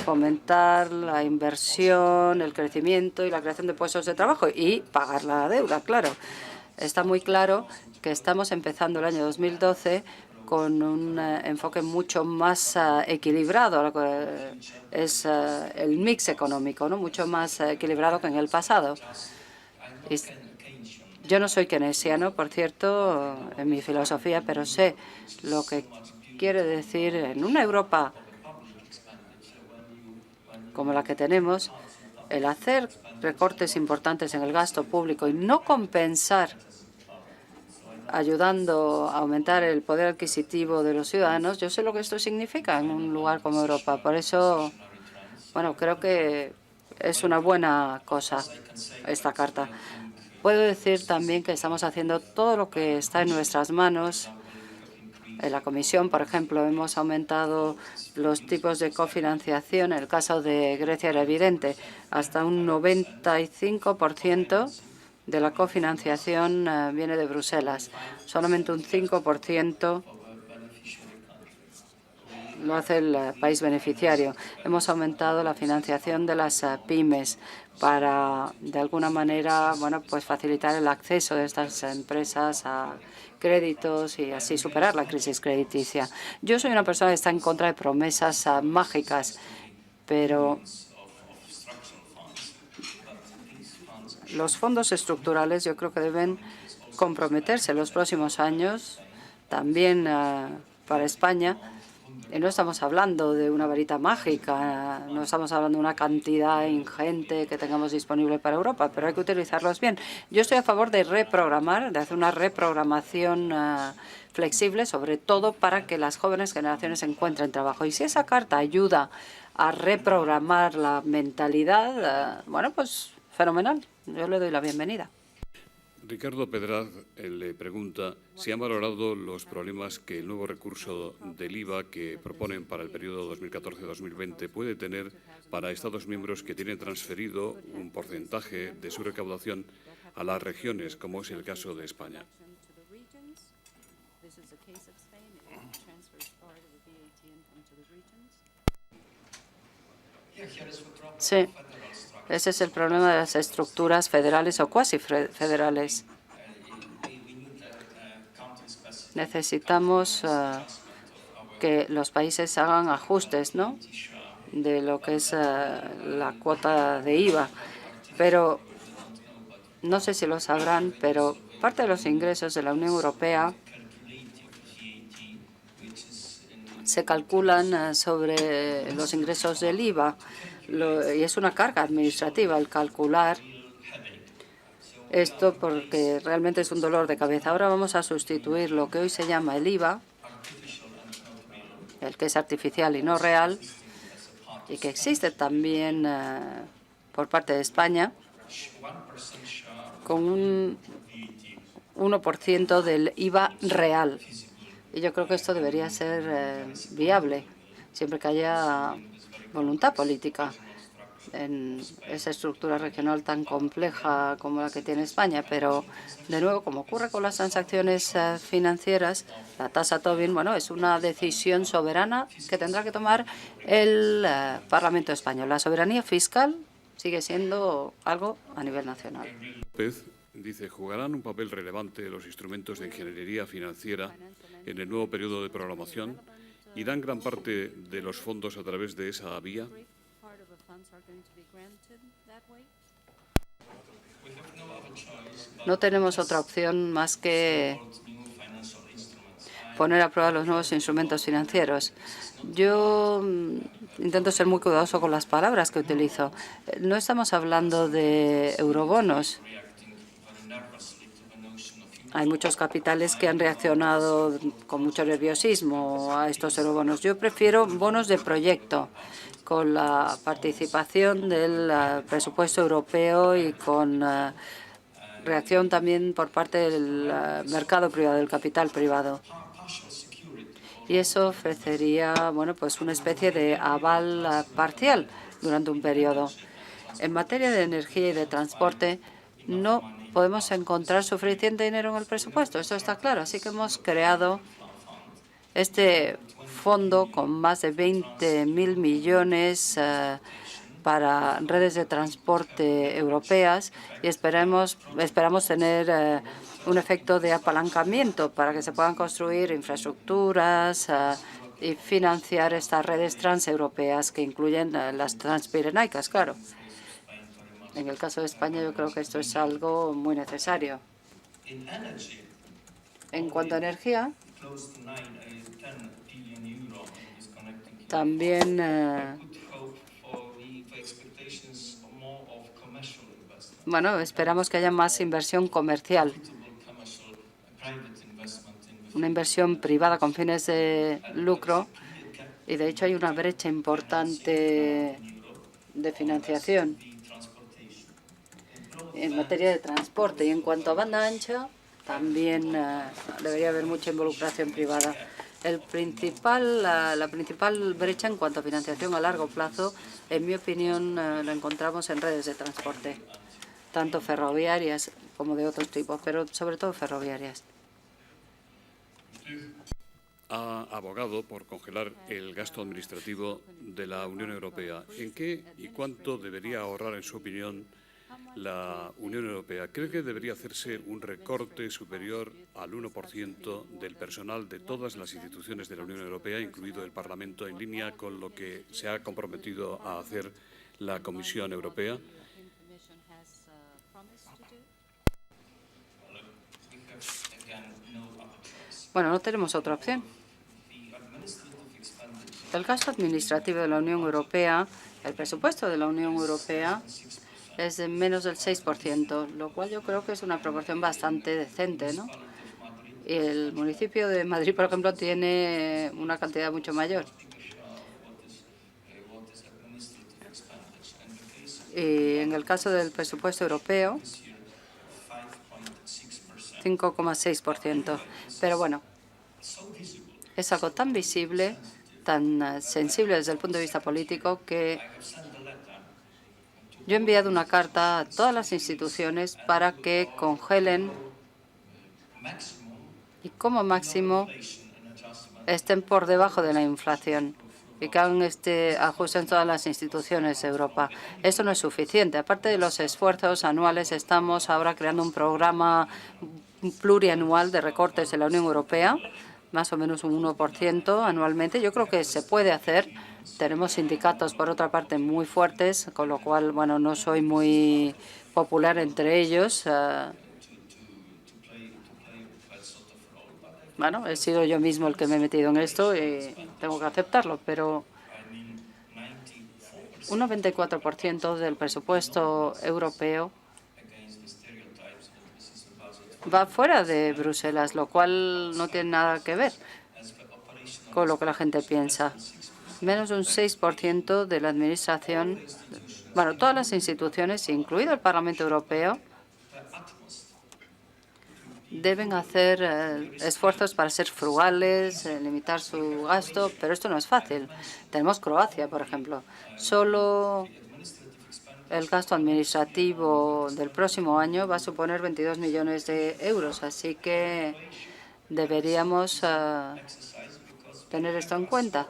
fomentar la inversión, el crecimiento y la creación de puestos de trabajo y pagar la deuda, claro. Está muy claro que estamos empezando el año 2012 con un enfoque mucho más equilibrado, lo que es el mix económico, ¿no? Mucho más equilibrado que en el pasado. Yo no soy keynesiano, por cierto, en mi filosofía, pero sé lo que quiere decir en una Europa como la que tenemos, el hacer recortes importantes en el gasto público y no compensar ayudando a aumentar el poder adquisitivo de los ciudadanos. Yo sé lo que esto significa en un lugar como Europa. Por eso, bueno, creo que es una buena cosa esta carta. Puedo decir también que estamos haciendo todo lo que está en nuestras manos. En la Comisión, por ejemplo, hemos aumentado los tipos de cofinanciación. En el caso de Grecia era evidente, hasta un 95% de la cofinanciación viene de Bruselas. Solamente un 5% lo hace el país beneficiario. Hemos aumentado la financiación de las pymes para, de alguna manera, bueno, pues facilitar el acceso de estas empresas a créditos y así superar la crisis crediticia. Yo soy una persona que está en contra de promesas mágicas, pero los fondos estructurales yo creo que deben comprometerse en los próximos años, también para España. Y no estamos hablando de una varita mágica, no estamos hablando de una cantidad ingente que tengamos disponible para Europa, pero hay que utilizarlos bien. Yo estoy a favor de reprogramar, de hacer una reprogramación flexible, sobre todo para que las jóvenes generaciones encuentren trabajo. Y si esa carta ayuda a reprogramar la mentalidad, bueno, pues fenomenal. Yo le doy la bienvenida. Ricardo Pedraz le pregunta si han valorado los problemas que el nuevo recurso del IVA que proponen para el periodo 2014-2020 puede tener para Estados miembros que tienen transferido un porcentaje de su recaudación a las regiones, como es el caso de España. Sí. Ese es el problema de las estructuras federales o cuasi federales. Necesitamos que los países hagan ajustes, ¿no?, de lo que es la cuota de IVA. Pero no sé si lo sabrán, pero parte de los ingresos de la Unión Europea se calculan sobre los ingresos del IVA. Y es una carga administrativa el calcular esto porque realmente es un dolor de cabeza. Ahora vamos a sustituir lo que hoy se llama el IVA, el que es artificial y no real, y que existe también por parte de España, con un 1% del IVA real. Y yo creo que esto debería ser viable, siempre que haya voluntad política en esa estructura regional tan compleja como la que tiene España. Pero, de nuevo, como ocurre con las transacciones financieras, la tasa Tobin, bueno, es una decisión soberana que tendrá que tomar el Parlamento español. La soberanía fiscal sigue siendo algo a nivel nacional. López dice, ¿jugarán un papel relevante los instrumentos de ingeniería financiera en el nuevo periodo de programación? ¿Irán gran parte de los fondos a través de esa vía? No tenemos otra opción más que poner a prueba los nuevos instrumentos financieros. Yo intento ser muy cuidadoso con las palabras que utilizo. No estamos hablando de eurobonos. Hay muchos capitales que han reaccionado con mucho nerviosismo a estos eurobonos. Yo prefiero bonos de proyecto, con la participación del presupuesto europeo y con reacción también por parte del mercado privado, del capital privado. y eso ofrecería, bueno, pues una especie de aval parcial durante un periodo. En materia de energía y de transporte, no podemos encontrar suficiente dinero en el presupuesto, eso está claro. Así que hemos creado este fondo con más de 20.000 millones para redes de transporte europeas y esperamos tener un efecto de apalancamiento para que se puedan construir infraestructuras y financiar estas redes transeuropeas que incluyen las transpirenaicas, claro. En el caso de España yo creo que esto es algo muy necesario. En cuanto a energía, también bueno, esperamos que haya más inversión comercial, una inversión privada con fines de lucro, y de hecho hay una brecha importante de financiación en materia de transporte. Y en cuanto a banda ancha, también debería haber mucha involucración privada. La principal brecha en cuanto a financiación a largo plazo, en mi opinión, la encontramos en redes de transporte, tanto ferroviarias como de otros tipos, pero sobre todo ferroviarias. Ha abogado por congelar el gasto administrativo de la Unión Europea. ¿En qué y cuánto debería ahorrar, en su opinión, la Unión Europea? ¿Cree que debería hacerse un recorte superior al 1% del personal de todas las instituciones de la Unión Europea, incluido el Parlamento, en línea con lo que se ha comprometido a hacer la Comisión Europea? Bueno, no tenemos otra opción. El gasto administrativo de la Unión Europea, el presupuesto de la Unión Europea, es de menos del 6%, lo cual yo creo que es una proporción bastante decente, ¿no? Y el municipio de Madrid, por ejemplo, tiene una cantidad mucho mayor. Y en el caso del presupuesto europeo, 5,6%. Pero bueno, es algo tan visible, tan sensible desde el punto de vista político, que yo he enviado una carta a todas las instituciones para que congelen y como máximo estén por debajo de la inflación y que hagan este ajuste en todas las instituciones de Europa. Esto no es suficiente. Aparte de los esfuerzos anuales, estamos ahora creando un programa plurianual de recortes de la Unión Europea, más o menos un 1% anualmente. Yo creo que se puede hacer. Tenemos sindicatos, por otra parte, muy fuertes, con lo cual, bueno, no soy muy popular entre ellos. Bueno, he sido yo mismo el que me he metido en esto y tengo que aceptarlo, pero un 94% del presupuesto europeo va fuera de Bruselas, lo cual no tiene nada que ver con lo que la gente piensa. Menos de un 6% de la administración, bueno, todas las instituciones, incluido el Parlamento Europeo, deben hacer esfuerzos para ser frugales, limitar su gasto, pero esto no es fácil. Tenemos Croacia, por ejemplo. Solo el gasto administrativo del próximo año va a suponer 22 millones de euros, así que deberíamos tener esto en cuenta.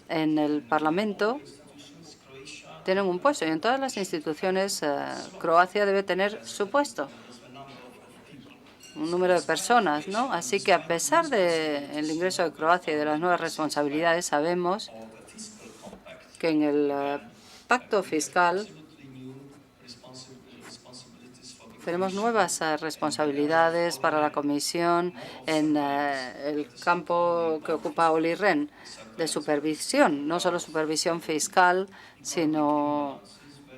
En el Parlamento tienen un puesto y en todas las instituciones Croacia debe tener su puesto, un número de personas, ¿no? Así que a pesar del ingreso de Croacia y de las nuevas responsabilidades, sabemos que en el pacto fiscal tenemos nuevas responsabilidades para la Comisión en el campo que ocupa Olli Rehn, de supervisión, no solo supervisión fiscal, sino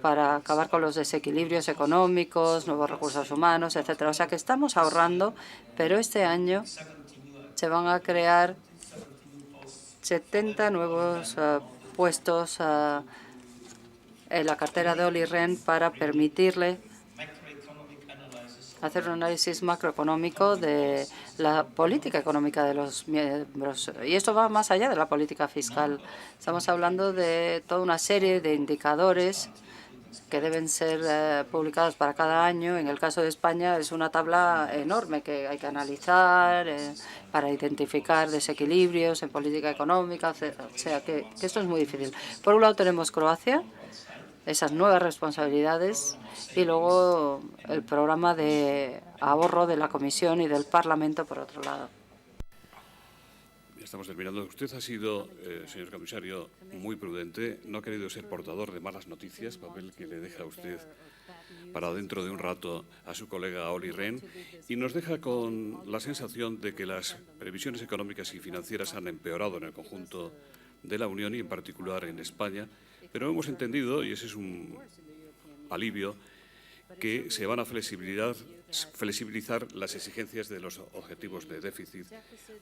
para acabar con los desequilibrios económicos, nuevos recursos humanos, etcétera. O sea que estamos ahorrando, pero este año se van a crear 70 nuevos puestos en la cartera de Olli Rehn para permitirle hacer un análisis macroeconómico de la política económica de los miembros. Y esto va más allá de la política fiscal. Estamos hablando de toda una serie de indicadores que deben ser publicados para cada año. En el caso de España es una tabla enorme que hay que analizar para identificar desequilibrios en política económica, o sea que esto es muy difícil. Por un lado tenemos Croacia, esas nuevas responsabilidades, y luego el programa de ahorro de la Comisión y del Parlamento por otro lado. Ya estamos terminando. Usted ha sido, señor comisario, muy prudente. No ha querido ser portador de malas noticias, papel que le deja a usted para dentro de un rato a su colega Olli Rehn, y nos deja con la sensación de que las previsiones económicas y financieras han empeorado en el conjunto de la Unión y en particular en España, pero hemos entendido, y ese es un alivio, que se van a flexibilizar las exigencias de los objetivos de déficit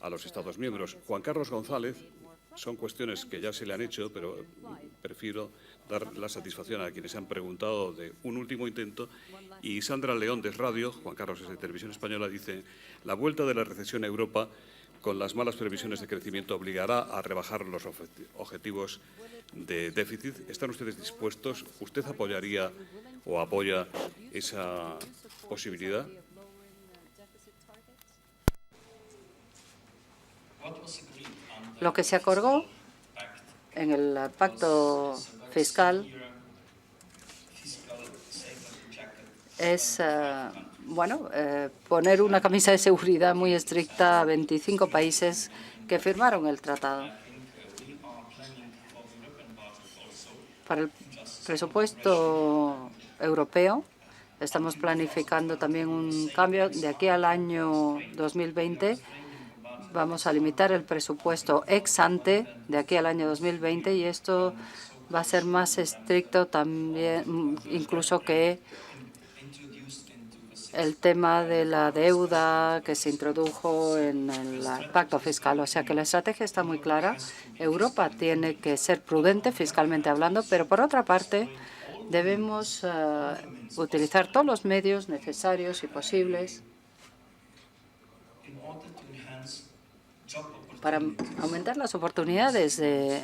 a los Estados miembros. Juan Carlos González, son cuestiones que ya se le han hecho, pero prefiero dar la satisfacción a quienes han preguntado de un último intento. Y Sandra León de Radio, Juan Carlos es de Televisión Española, dice: la vuelta de la recesión a Europa con las malas previsiones de crecimiento obligará a rebajar los objetivos de déficit. ¿Están ustedes dispuestos? ¿Usted apoyaría o apoya esa posibilidad? Lo que se acordó en el pacto fiscal es poner una camisa de seguridad muy estricta a 25 países que firmaron el tratado. Para el presupuesto europeo estamos planificando también un cambio. De aquí al año 2020 vamos a limitar el presupuesto ex ante de aquí al año 2020, y esto va a ser más estricto también incluso que el tema de la deuda que se introdujo en el pacto fiscal. O sea que la estrategia está muy clara. Europa tiene que ser prudente fiscalmente hablando, pero por otra parte debemos utilizar todos los medios necesarios y posibles para aumentar las oportunidades de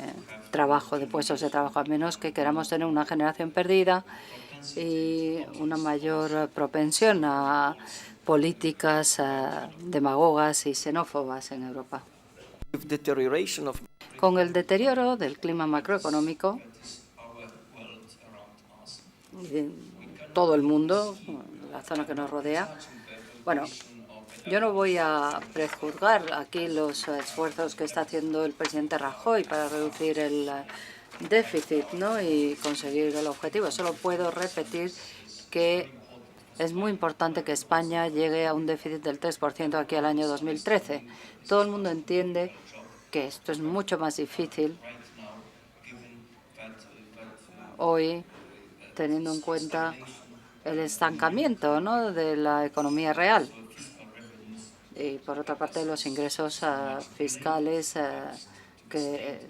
trabajo, de puestos de trabajo, a menos que queramos tener una generación perdida y una mayor propensión a políticas demagogas y xenófobas en Europa. Con el deterioro del clima macroeconómico en todo el mundo, la zona que nos rodea, yo no voy a prejuzgar aquí los esfuerzos que está haciendo el presidente Rajoy para reducir el déficit, ¿no?, y conseguir el objetivo. Solo puedo repetir que es muy importante que España llegue a un déficit del 3% aquí al año 2013. Todo el mundo entiende que esto es mucho más difícil hoy, teniendo en cuenta el estancamiento, ¿no?, de la economía real. Y, por otra parte, los ingresos fiscales que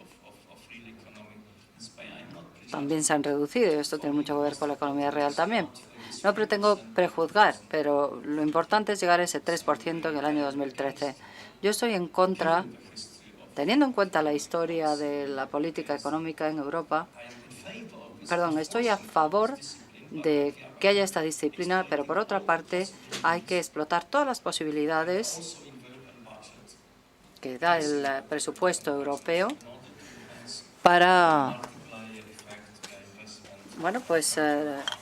también se han reducido. Y esto tiene mucho que ver con la economía real también. No pretendo prejuzgar, pero lo importante es llegar a ese 3% en el año 2013. Yo estoy en contra, teniendo en cuenta la historia de la política económica en Europa, estoy a favor de que haya esta disciplina, pero por otra parte hay que explotar todas las posibilidades que da el presupuesto europeo para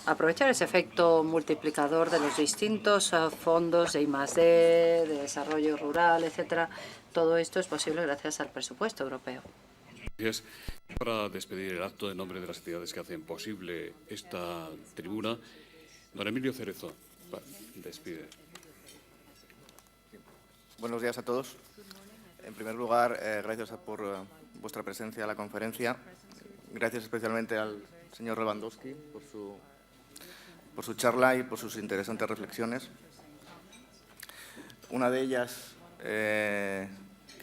aprovechar ese efecto multiplicador de los distintos fondos de I+D, de desarrollo rural, etcétera. Todo esto es posible gracias al presupuesto europeo. Gracias. Para despedir el acto en nombre de las entidades que hacen posible esta tribuna, don Emilio Cerezo despide. Buenos días a todos. En primer lugar, gracias por vuestra presencia en la conferencia. Gracias especialmente al señor Lewandowski por su charla y por sus interesantes reflexiones. Una de ellas que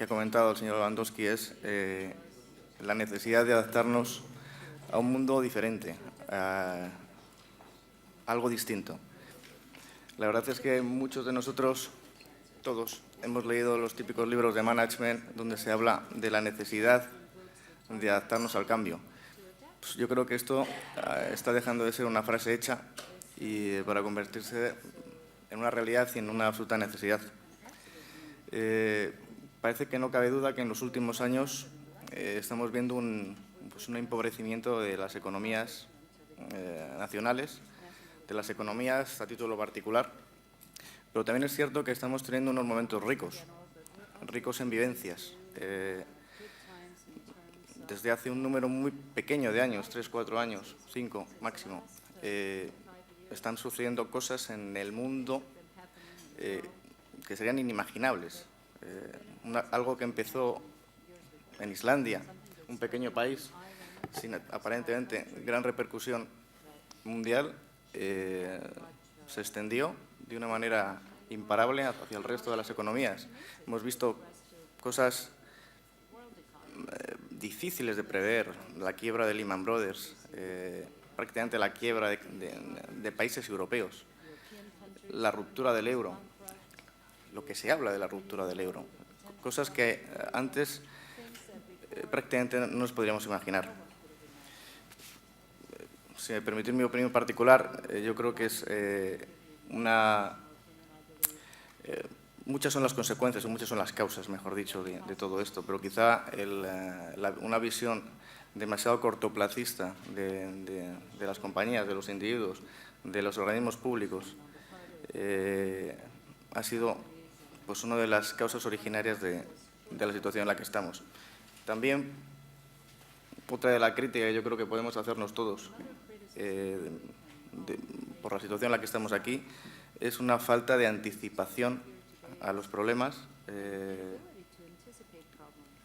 ha comentado el señor Lewandowski es la necesidad de adaptarnos a un mundo diferente, a algo distinto. La verdad es que muchos de nosotros, todos, hemos leído los típicos libros de management donde se habla de la necesidad de adaptarnos al cambio. Pues yo creo que esto está dejando de ser una frase hecha y para convertirse en una realidad y en una absoluta necesidad. Parece que no cabe duda que en los últimos años estamos viendo un empobrecimiento de las economías nacionales, de las economías a título particular, pero también es cierto que estamos teniendo unos momentos ricos en vivencias. Desde hace un número muy pequeño de años, 3, 4 años, 5 máximo, están sucediendo cosas en el mundo que serían inimaginables. Algo que empezó en Islandia, un pequeño país, sin aparentemente gran repercusión mundial, se extendió de una manera imparable hacia el resto de las economías. Hemos visto cosas difíciles de prever, la quiebra de Lehman Brothers, prácticamente la quiebra de países europeos, la ruptura del euro, lo que se habla de la ruptura del euro, cosas que antes prácticamente no nos podríamos imaginar. Si me permitís mi opinión particular, yo creo que es muchas son las consecuencias, o muchas son las causas, mejor dicho, de todo esto, pero quizá una visión demasiado cortoplacista de las compañías, de los individuos, de los organismos públicos, ha sido pues, una de las causas originarias de la situación en la que estamos. También, otra de la crítica que yo creo que podemos hacernos todos por la situación en la que estamos aquí, es una falta de anticipación a los problemas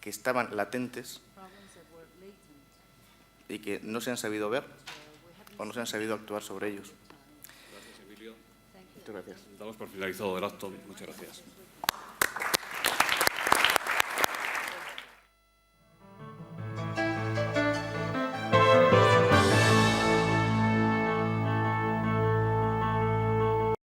que estaban latentes y que no se han sabido ver o no se han sabido actuar sobre ellos. Gracias, Emilio. Muchas gracias. Damos por finalizado el acto. Muchas gracias.